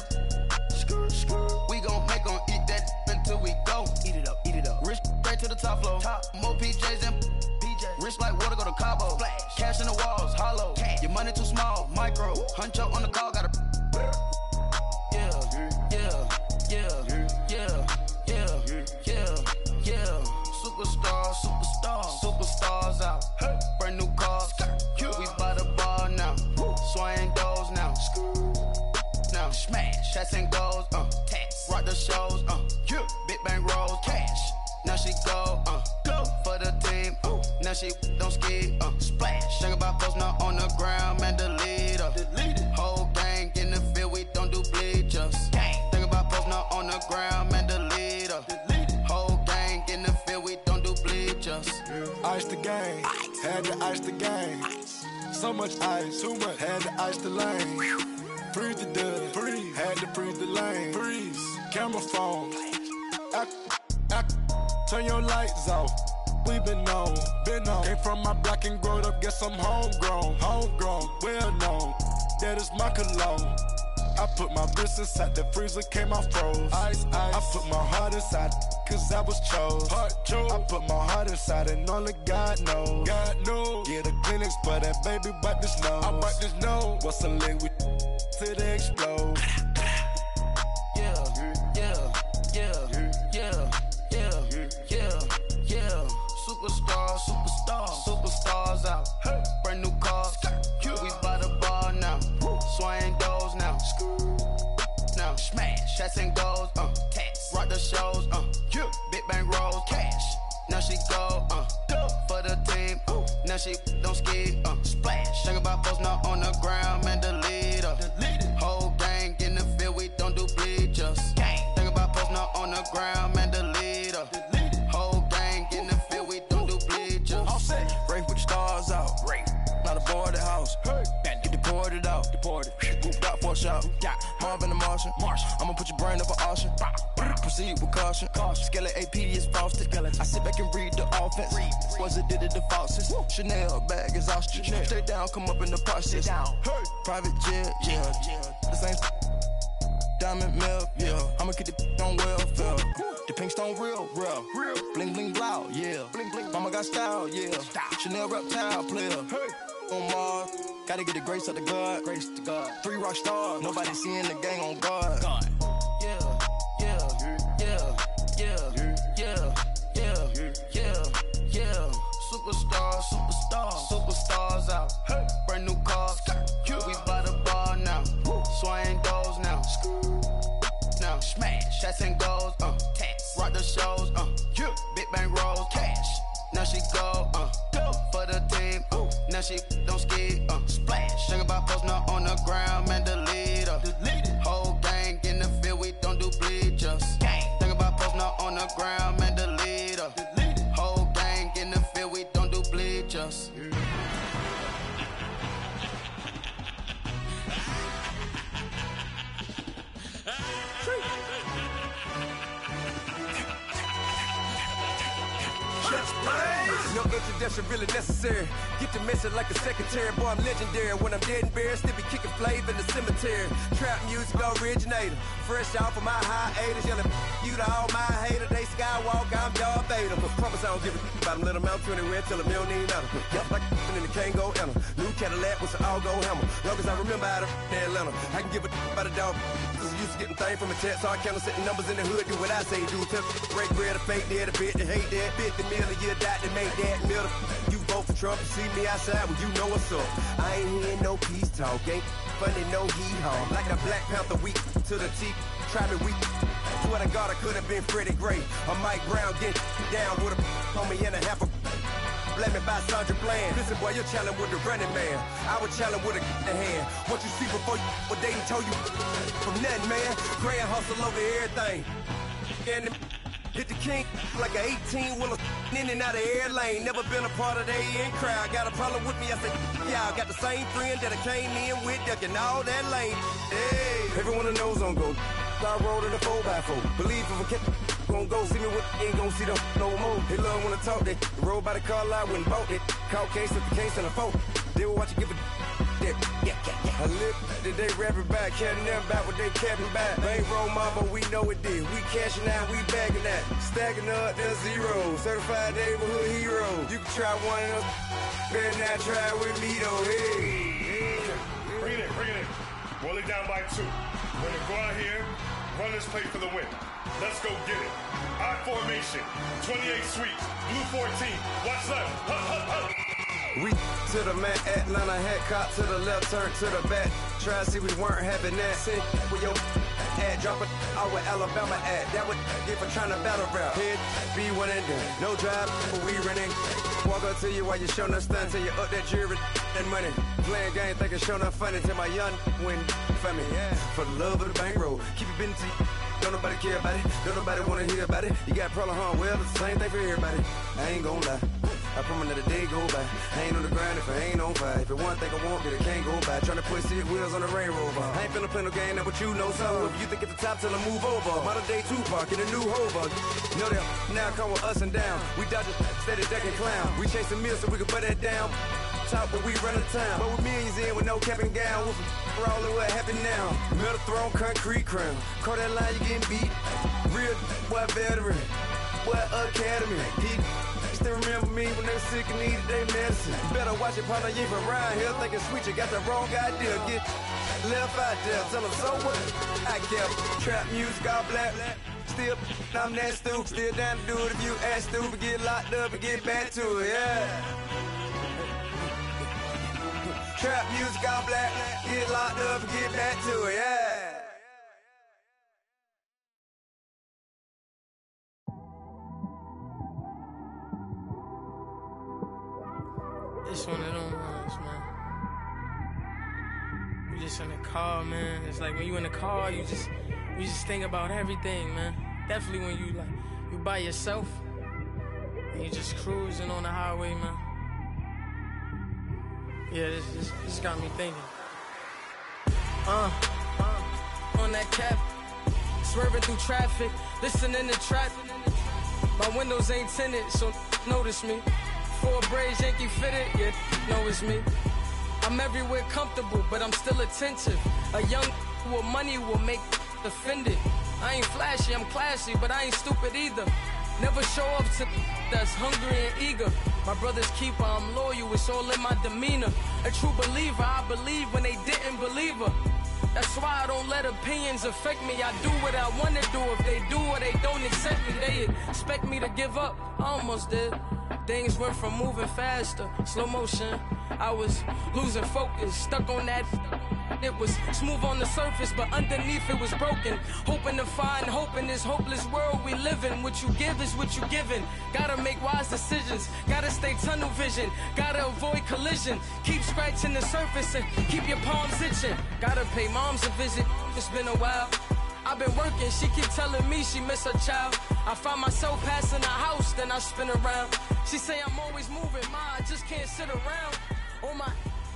We gon' make 'em eat that until we go. Eat it up. Rich straight to the top floor. More PJs and rich like water, go to Cabo. Cash in the walls, hollow. Your money too small, micro. Huncho on the call, got a. Superstars out. Brand new cars. We by the bar now. Swaying doors now. Now smash. Shots and goals. Rock the shows. Big bang rolls. Cash. Now she go. For the team. Now she don't skid. Splash. Think about post now on the ground. Man, the leader. Whole gang in the field. We don't do bleachers. Think about post now on the ground. Man, the leader. Whole gang in the field. We don't do bleachers. Ice the game. Had to ice the game. So much ice. Too much. Had to ice the lane. Freeze the dub. Freeze. Had to freeze the lane. Freeze. Camera phone. Turn your lights off. We been on. Came from my block and growed up. Guess I'm homegrown. Well known. That is my cologne. I put my wrist inside the freezer, came out froze. Ice. I put my heart inside, cause I was chose. I put my heart inside and only God knows. Yeah, the clinics, but that baby wipe this nose. I wipe this nose. What's a link with till they explode? Superstars out. Brand new cars. We by the bar now. Swaying doors now. Now smash. Shots and goals. Rock the shows. Big bang rolls. Cash. Now she go. For the team. Now she don't skid. Splash. Think about post now on the ground, man, delete her. Whole gang in the field, we don't do bleachers. Think about post now on the ground, man, delete her. Whole gang in the field, we don't do bleachers. All set. Race with the stars out. Not a boarded house. Get deported out. Moved out for a shot. Marvin the Martian. I'ma put your brain up for auction. Proceed with caution. Skeleton AP is frosted. I sit back and read the offense. Was it did it the faucets? Chanel bag is ostrich. Stay down, come up in the process. Private jet, yeah. The same diamond milk, yeah. I'ma keep the on welfare. The pink stone real. Bling bling blow, yeah. Mama got style, yeah. Chanel reptile player. On Mars, gotta get the grace of the God. 3 rock stars, nobody seeing the gang on guard. Superstars out. Brand new cars. We by the bar now. Swaying doors now. Now smash, shots and goals. Rock the shows. Big bang rolls. Cash. Now she go. For the team. Now she don't ski. Splash. Think about post now on the ground, man. Delete her. Whole gang in the field, we don't do bleachers. Think about post now on the ground, man. Delete her. Whole gang in the field, we don't do bleachers. No introduction really necessary. Get the message like a secretary. Boy, I'm legendary. When I'm dead and buried, still be kicking flavor in the cemetery. Trap music originator. Fresh off of my hiatus. Yelling you to all my haters. They skywalk, I'm Darth Vader. Promise I don't give a about them. Let them out 20 till a million need matter. Yep, like in the Kango enter. New Cadillac with an all-go hammer. Long as I remember how to Atlanta. I can give a about a dog. Cause I used to getting things from a text. So I count setting numbers in the hood. Do what I say do. Tell break bread, a fake dead, a bit, to hate that. 50 million a year, die to make that middle. You vote for Trump, you see me outside when you know what's up. I ain't hearing no peace talk, ain't funny, no heat haul. Like a Black Panther weak to the teeth, try me weak. Swear to God I could have been Freddie Gray. Or Mike Brown get down with a on me and a half a blame me by Sandra Bland. Listen boy, you're challenging with the running man. I was challenging with a hand. What you see before you what they done told you from nothing, man. Grand hustle over everything. And hit the king like an 18-wheeler in and out of air lane. Never been a part of the in crowd. Got a problem with me, I said, y'all got the same friend that I came in with, ducking all that lane. Hey, everyone that knows on go. I rolled in a 4x4. Believe if I kept gon' go see me with ain't gon' see them no more. They love when I talk, they roll by the car lot when bought it. Call case at the case and a phone. They will watch you give it. Yeah. I live today, rapping back, carrying them back what they capping back. Ain't roll mom, but we know it did. We cashing out, we bagging that. Stacking up, there's zero. Certified neighborhood hero. You can try one of them, better not try with me though. Hey. Bring it in. Roll it down by 2. We're gonna go out here, run this play for the win. Let's go get it. I formation, 28 sweeps, blue 14. Watch left. Hup. We to the man, Atlanta head cop to the left, turn to the back. Try to see we weren't having that. Sit with your ad, drop it out with Alabama ad. That would get for trying to battle rap. Head, be one and done. No drive, but we running. Walk up to you while you showing us stun till you up that jewelry and money. Playing game, thinking showing up funny till my young win for me. Yeah. For the love of the bankroll, keep it been to you. Don't nobody care about it. Don't nobody wanna hear about it. You got a problem, huh? Well, it's the same thing for everybody. I ain't gon' lie. I promise that a day go by. I ain't on the grind if I ain't on fire. If it one thing I want, then it can't go by. Tryna put 6 wheels on the Range Rover. I ain't finna play no game, that what you know. So if you think at the top till I move over. Modern day Tupac in a new Hover. Know that now come with us and down. We dodge a steady decking clown. We chasing meals so we can put that down. Top, but we run the town. But with millions in with no cap and gown. We're all in what happened now. Metal throne, concrete crown. Call that line, you getting beat. Real boy veteran. Boy academy. Still remember me when they sick and needed their medicine. Better watch it, partner, you from around here thinking sweet, you got the wrong idea. Get left out there, tell them so what? I kept trap music all black. Still, I'm that stupid. Still down to do it if you act stupid. Get locked up and get back to it, yeah. Trap music all black. Get locked up and get back to it, yeah. It's one of them ones, man. You just in the car, man. It's like when you in the car, you just think about everything, man. Definitely when you by yourself and you just cruising on the highway, man. Yeah, this got me thinking. On that cap, swerving through traffic, listening to trap. My windows ain't tinted, so notice me. 4 braids, Yankee fitted, yeah, know it's me. I'm everywhere comfortable, but I'm still attentive. A young with money will make offended. I ain't flashy, I'm classy, but I ain't stupid either. Never show up to that's hungry and eager. My brother's keeper, I'm loyal, it's all in my demeanor. A true believer, I believe when they didn't believe her. That's why I don't let opinions affect me. I do what I want to do. If they do or they don't accept me, they expect me to give up. I almost did. Things went from moving faster, slow motion. I was losing focus, stuck on that. It was smooth on the surface, but underneath it was broken. Hoping to find hope in this hopeless world we live in. What you give is what you given. Gotta make wise decisions. Gotta stay tunnel vision. Gotta avoid collision. Keep scratching the surface and keep your palms itching. Gotta pay moms a visit. It's been a while. I've been working, she keep telling me she miss her child. I find myself passing the house, then I spin around. She say I'm always moving, ma, I just can't sit around. Oh my,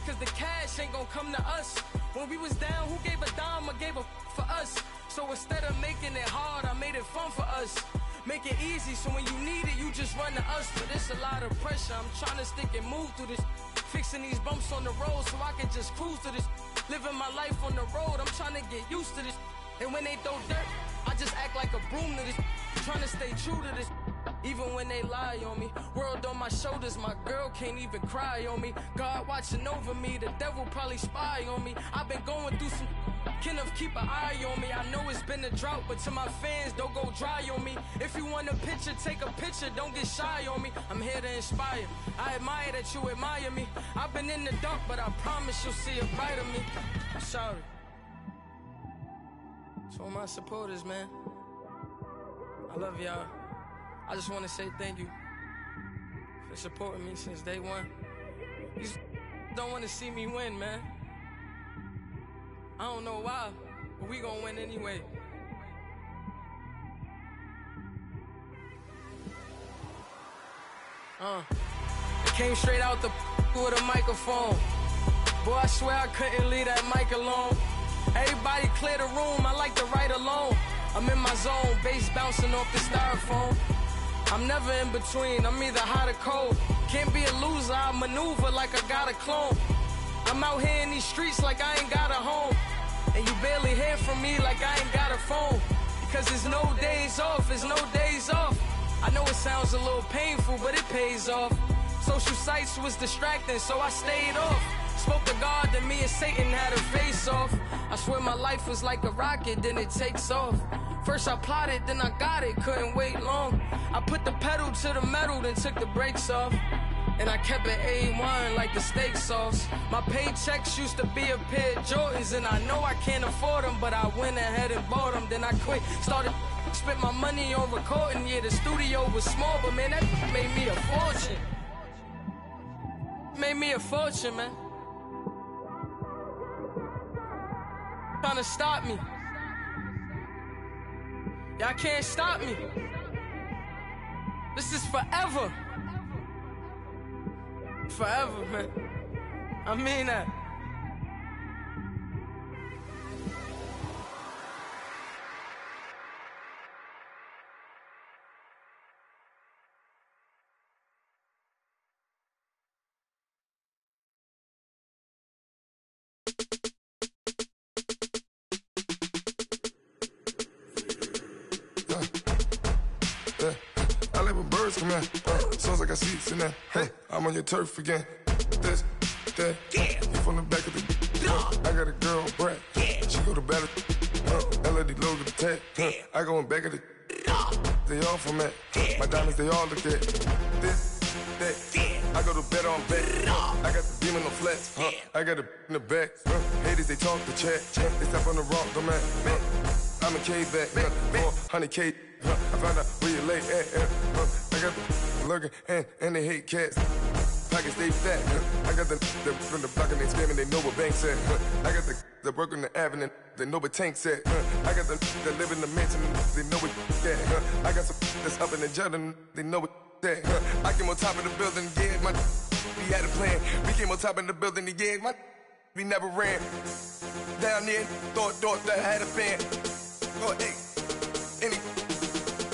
cause the cash ain't gonna come to us. When we was down, who gave a dime or gave a for us? So instead of making it hard, I made it fun for us. Make it easy, so when you need it, you just run to us. But it's a lot of pressure, I'm trying to stick and move through this. Fixing these bumps on the road so I can just cruise to this. Living my life on the road, I'm trying to get used to this. And when they throw dirt, I just act like a broom to this. Trying to stay true to this. Even when they lie on me. World on my shoulders, my girl can't even cry on me. God watching over me, the devil probably spy on me. I've been going through some Kenneth, keep an eye on me. I know it's been a drought, but to my fans, don't go dry on me. If you want a picture, take a picture, don't get shy on me. I'm here to inspire. I admire that you admire me. I've been in the dark, but I promise you'll see a brighter me. I'm sorry. To all my supporters, man, I love y'all. I just want to say thank you for supporting me since day one. You don't want to see me win, man. I don't know why, but we gonna win anyway. It came straight out the with a microphone. Boy, I swear I couldn't leave that mic alone. Everybody clear the room, I like to write alone. I'm in my zone, bass bouncing off the styrofoam. I'm never in between, I'm either hot or cold. Can't be a loser, I maneuver like I got a clone. I'm out here in these streets like I ain't got a home. And you barely hear from me like I ain't got a phone. Because there's no days off, there's no days off. I know it sounds a little painful, but it pays off. Social sites was distracting, so I stayed off. Spoke to God, then me and Satan had a face off. I swear my life was like a rocket, then it takes off. First I plotted, then I got it, couldn't wait long. I put the pedal to the metal, then took the brakes off. And I kept it A1 like the steak sauce. My paychecks used to be a pair of Jordans, and I know I can't afford them, but I went ahead and bought them. Then I quit, started spent my money on recording. Yeah, the studio was small, but man, that made me a fortune. Made me a fortune, man. Trying to stop me. Y'all can't stop me. This is forever. Forever, man. I mean that. I like when birds come in. Sounds like I seats in there. Hey, I'm on your turf again. This, that, you from the back of the. I got a girl, Brad. She go to battle. LED logo the tag. I go in back of the. They all from that. My diamonds, they all look at. This, that. I go to bed on back. I got the beam on the flats. I got it in the back. Haters, they talk the chat. They step on the rock, the man. I'm a K-back. 400K. I found out where you lay at. I got the lurking and they hate cats. Pocket can stay fat. I got the from the block and they screaming, they know what banks at. I got the work on the avenue, they know what tanks at. I got the that live in the mansion, they know what that. I got some that's up in the jungle, they know what that. I came on top of the building, yeah, we had a plan. We came on top of the building, yeah, we never ran. Down there, thought that I had a fan. Oh, hey,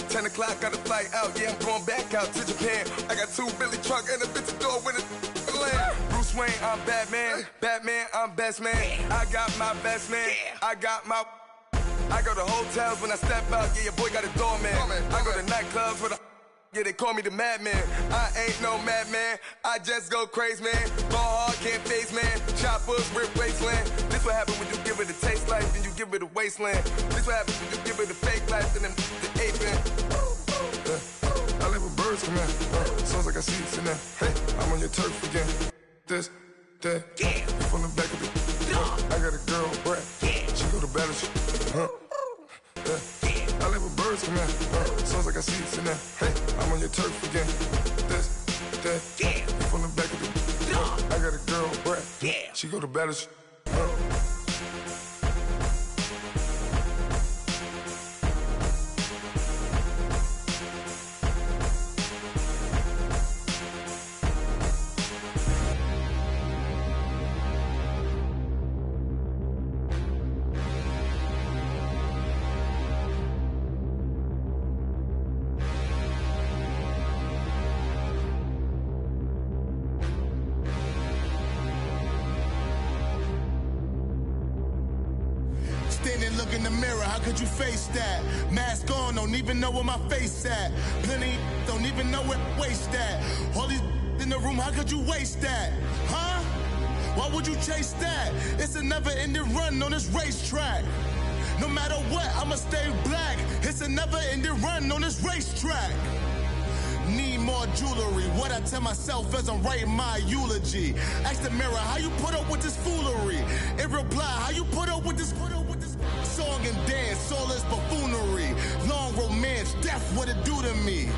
10 o'clock, got a flight out, yeah, I'm going back out to Japan. I got 2 Billy truck and a bitch door with a land. Bruce Wayne, I'm Batman. Batman, I'm best man. I got my best man. I go to hotels when I step out, yeah, your boy got a doorman. I go to nightclubs with yeah, they call me the madman. I ain't no madman, I just go crazy, man. Ball hard, can't face, man. Choppers, rip wasteland. This what happen when you give it a taste life, then you give it a wasteland. This what happen when you give it a fake life, then the ape man. I live with birds come in. Sounds like I see it in there. Hey, I'm on your turf again. This, that, from the back of the I got a girl, Brad. She go to battle shit. I live with birds come in. Sounds like I see it in there. Hey, I'm on your turf again. This, that, from the back of the I got a girl, Brad. She go to battle shit. Look in the mirror, how could you face that? Mask on, don't even know where my face at. Plenty don't even know where waste at. All these in the room, how could you waste that? Huh? Why would you chase that? It's a never-ending run on this racetrack. No matter what, I'ma stay black. It's a never-ending run on this racetrack. Need more jewelry. What I tell myself as I'm writing my eulogy. Ask the mirror, how you put up with this foolery? It reply, how you put up with this song and dance, soulless buffoonery. Long romance, death, what it do to me?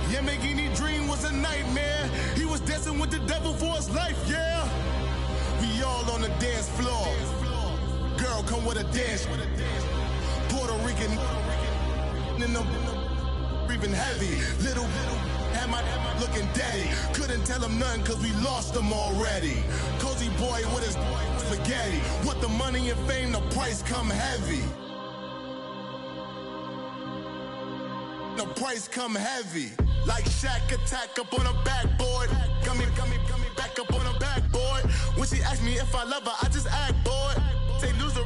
Yamagini dream was a nightmare. He was dancing with the devil for his life, yeah. We all on the dance floor. Girl, come with a dance. Puerto Rican in the breathing heavy. Little had my looking daddy. Couldn't tell him nothing cause we lost him already. Cozy boy with his spaghetti. With the money and fame, the price come heavy. The price come heavy. Like Shaq attack up on a backboard. Got me back up on a backboard. When she asked me if I love her, I just act bored. Say loser,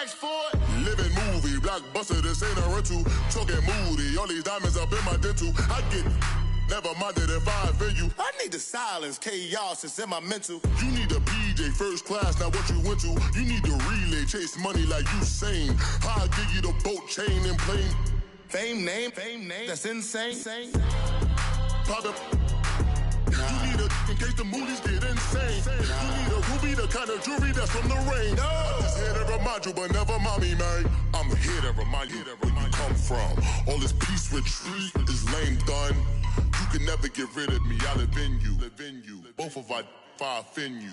ask for it. Living movie, blockbuster, this ain't a rental. Talking moody, all these diamonds up in my dental. I get never minded if I offend you. I need the silence, chaos is in my mental. You need a PJ first class, not what you went to. You need to relay, chase money like you sane. I'll give you the boat, chain, and plane. Fame name, that's insane. Pop up. You need a in case the movies get insane. You need a ruby, the kind of jewelry that's from the rain. I'm just here to remind you, but never mommy, man. I'm here to remind you where you come from. All this peace retreat is lame done. You can never get rid of me, I live in you. Both of our fire offend you.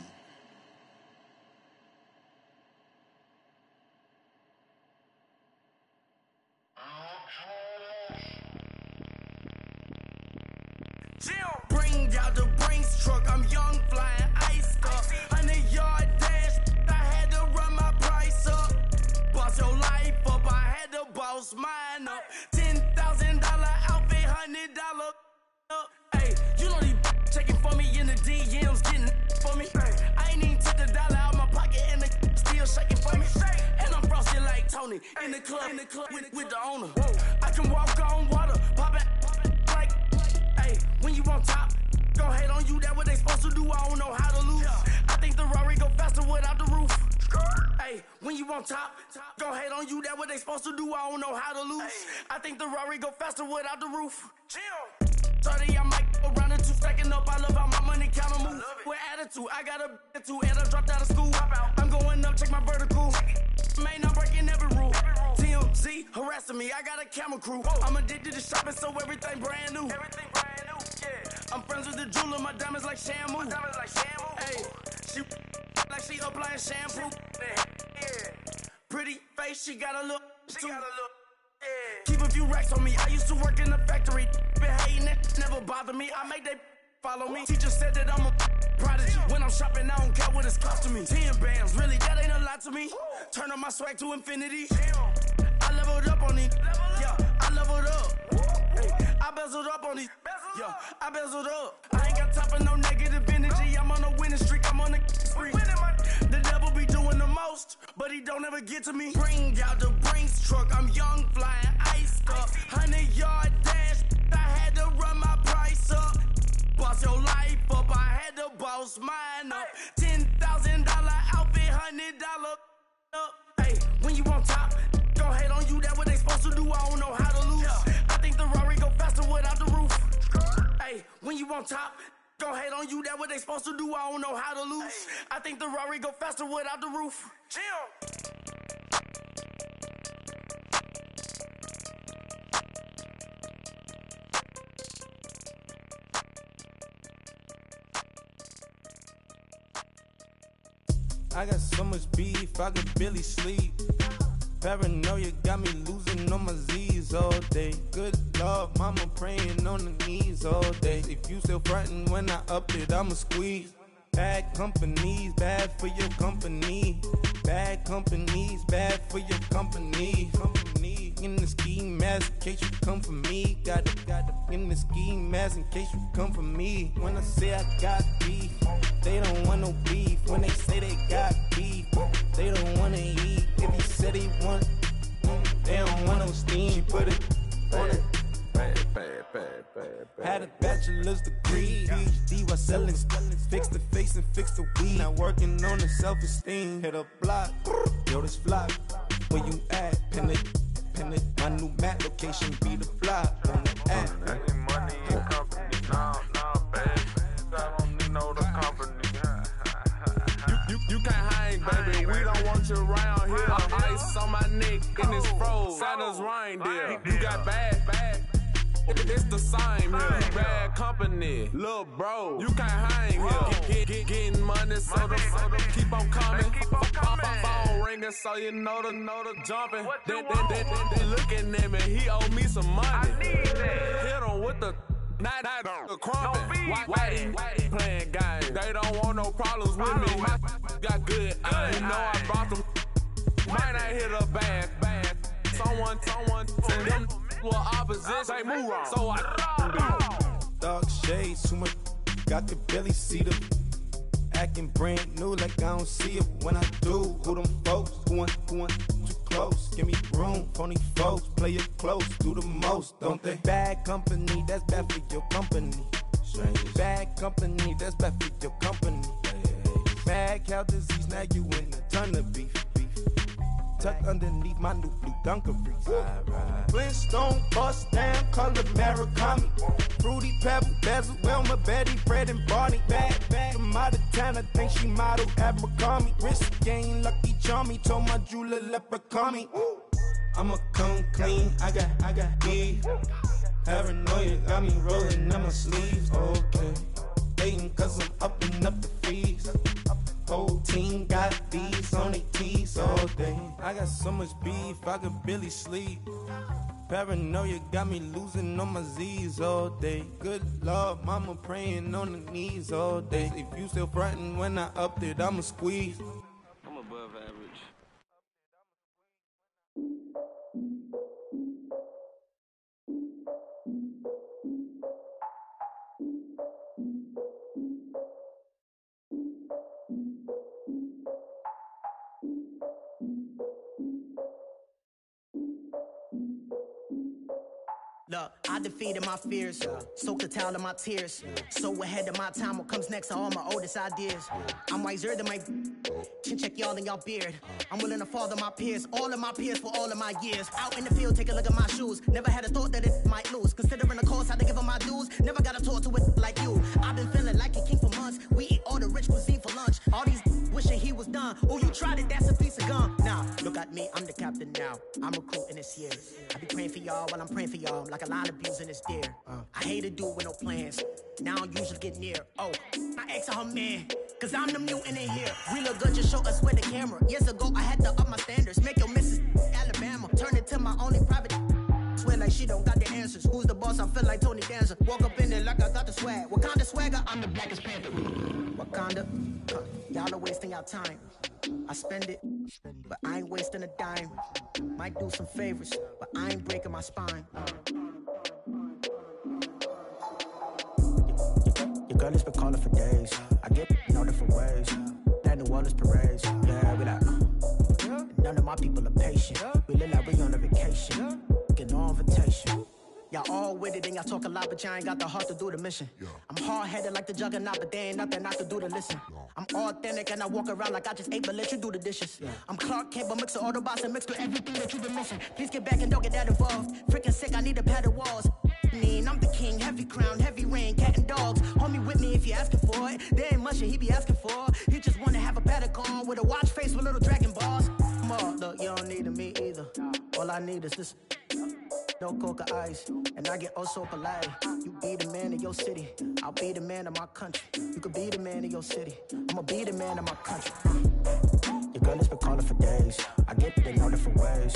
Bring out the Brinks truck, I'm young, flying ice up. 100-yard dash, I had to run my price up. Boss your life up, I had to boss mine up. $10,000 outfit, $100 up. Hey, you know these checking for me in the DMs, getting for me. I ain't even took the dollar out my pocket and the still shaking for me. And I'm frosted like Tony in the club with the owner. I can walk on water, pop it like. Hey, when you on top, gon' hate on you, that what they supposed to do, I don't know how to lose. I think the Rari go faster without the roof. Hey, when you on top, gon' hate on you, that what they supposed to do, I don't know how to lose. I think the Rari go faster without the roof. Chill. 30, I might go around the two, stacking up, I love how my money counter move. With attitude, I got a attitude, and I dropped out of school. I'm going up, check my vertical. Man, I'm breaking every rule. TMZ harassing me, I got a camera crew. I'm addicted to shopping, so everything brand new. Yeah. I'm friends with the jeweler, my diamonds like Shamu. Hey, she like she applying shampoo. Pretty face, she got a look. Keep a few racks on me. I used to work in the factory. Been hating that never bother me. I make they follow me. Teacher said that I'm a prodigy. When I'm shopping, I don't care what it's costing me. 10 bands, really, that ain't a lot to me. Turn up my swag to infinity. I leveled up on these. Yeah, I leveled up. I bezeled up on these. Yeah, I bezeled up. I ain't got time for no negative energy. I'm on a winning streak. I'm on a spree. The devil be doing the most, but he don't ever get to me. Bring out the Brinks truck. I'm young, flying, iced up. 100-yard dash. I had to run my price up. Boss your life up. I had to boss mine up. $10,000 outfit, $100 up. Hey, when you on top, don't hate on you. That what they supposed to do. I don't know how to lose. I think the Rari go faster without the roof. Hey, when you on top, don't hate on you. That what they supposed to do. I don't know how to lose. I think the Rari go faster without the roof. Chill. I got so much beef, I could barely sleep. Paranoia got me losing on my Z's all day. Good Lord, mama praying on the knees all day. If you still frontin' when I up it, I'ma squeeze. Bad companies, bad for your company. Bad companies, bad for your company. Company in the ski mask in case you come for me. Got it in the ski mask in case you come for me. When I say I got beef, they don't want no beef. When they say they got beef, they don't wanna eat. If he said he want, they don't want no steam. She put it on it. Had a bachelor's degree, PhD while selling. Fix the face and fix the weed. Now working on the self-esteem. Hit a block, yo this flock. Where you at? Pin it. My new map location be the block on the app. I need money and company. Nah, baby. I don't need no company. You can't hang, baby. We don't want you around here. Ice on my neck in this froze. Santa's reindeer. You got bad. It's the same here. Bad company, little bro. You can't hang here. Getting money, so the keep on coming. Phone ringing, so you know the jumping. Then looking at me, he owe me some money. I need that. Hit him with the night crumping. Whitey playing games. They don't want no problems with me. My got good. You know I brought them. Might not hit a bad. Someone, and them were opposition. They move wrong. So I dark shades, too much. I could barely see them. Acting brand new like I don't see it. When I do, who them folks? Who want too close? Give me room, phony folks. Play it close, do the most, don't they? Bad company, that's bad for your company. Strangers. Bad company, that's bad for your company. Bad cow disease, now you in a ton of beef. Tucked underneath my new blue dungarees. Flintstone, bust down, color Murakami. Fruity Pebble, Bezel, Wilma, Betty, Fred, and Barney. Bad from out of town, I think she modeled Abercrombie. Wrist game, Lucky Charmy, told my jeweler leprechaun me. I'ma come clean, I got beef. Paranoia got me rolling on my sleeves. Okay, hating cause I'm upping up the fees. Whole team got these on their tees all day. I got so much beef, I could barely sleep. Paranoia got me losing on my Z's all day. Good Lord, mama praying on the knees all day. If you still frontin' when I up it, I'ma squeeze. I'm above average. Look, I defeated my fears, soaked the towel in my tears. So ahead of my time, what comes next are all my oldest ideas. I'm wiser than my chin check y'all in y'all beard. I'm willing to father my peers, all of my peers for all of my years. Out in the field, take a look at my shoes. Never had a thought that it might lose. Considering the cost, had to give them my dues. Never got to talk to it like you. I've been feeling like a king for months. We eat all the rich cuisine for lunch. All these wishing he was done. Oh, you tried it, that's a piece of gum. Now, look at me, I'm the captain now. I'm recruiting this year. I be praying for y'all while I'm praying for y'all. I'm like a line of bees in this deer. I hate a dude with no plans. Now I don't usually get near. Oh, my ex her man. Cause I'm the mutant in here. We look good, just show us where the camera. Years ago, I had to up my standards. Make your missus Alabama. Turn it to my only private. Swear like she don't got the answers. Who's the boss? I feel like Tony Danza. Walk up in there like I got the swag. Wakanda swagger, I'm the blackest panther. Wakanda, y'all are wasting your time. I spend it, but I ain't wasting a dime. Might do some favors, but I ain't breaking my spine. Your girl has been calling for days. I get in all different ways. That New Orleans parades. Yeah, we like, none of my people are patient. We look like we on a vacation. Get no invitation. Y'all all with it and y'all talk a lot, but y'all ain't got the heart to do the mission. I'm hard-headed like the juggernaut, but there ain't nothing I can do to listen. I'm authentic and I walk around like I just ate, but let you do the dishes. I'm Clark Kent, but mix the Autobots and mix with everything that you've been missing. Please get back and don't get that involved. Freaking sick, I need a pad of walls. I'm the king, heavy crown, heavy rain, cat and dogs. Homie with me if you're asking for it. There ain't much that he be asking for. He just wanna have a paddock on with a watch face with little dragon balls. Look, you don't need me either. All I need is this. No coca ice, and I get oh so polite. You be the man of your city, I'll be the man of my country. You could be the man of your city, I'ma be the man of my country. Your girl has been calling for days. I get it in all different ways.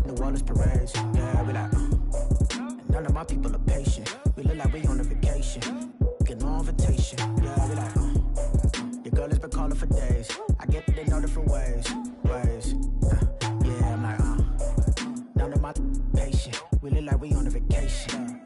New Orleans parades, yeah, we like. None of my people are patient. We look like we on a vacation. Get no invitation, yeah, we like. Your girl has been calling for days. I get it in all different ways. Yeah, I'm like, none of my patient. We look like we on a vacation.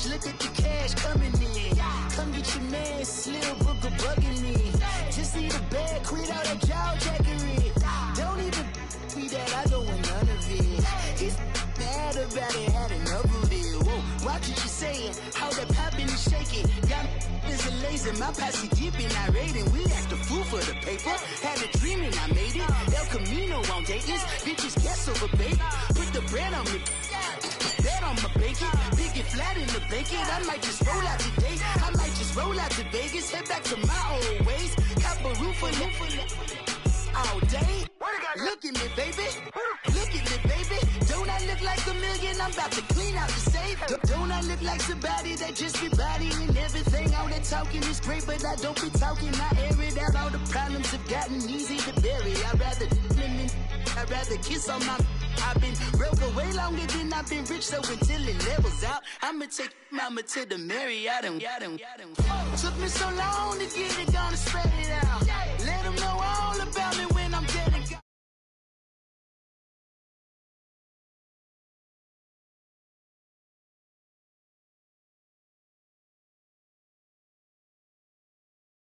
Look at the cash coming in. Come get your man, Slim Booker bugging me. Just need a bag, quit all that jaw jackery. Don't even be that, I don't want none of it. He's mad about it, had enough of it. Whoa, watch what you saying, how that poppin' and shaking. Y'all is a lazy, my posse deep and I raiding. We act a fool for the paper, had a dream and I made it. El Camino on Dayton's, bitches guess over baby. Put the bread on me. Bet on my bacon, big and flat in the bacon. I might just roll out today. I might just roll out to Vegas, head back to my old ways. Cop a roof all day. Look at me, baby. Look at me, baby. Don't I look like a million? I'm about to clean out the safe. Don't I look like somebody that just be bodying everything? All that talking is great, but I don't be talking. I air it out. All the problems have gotten easy to bury. I'd rather kiss on my. I've been broke way longer than I've been rich, so until it levels out, I'ma take mama to the Marriott and Took me so long to get it, gonna spread it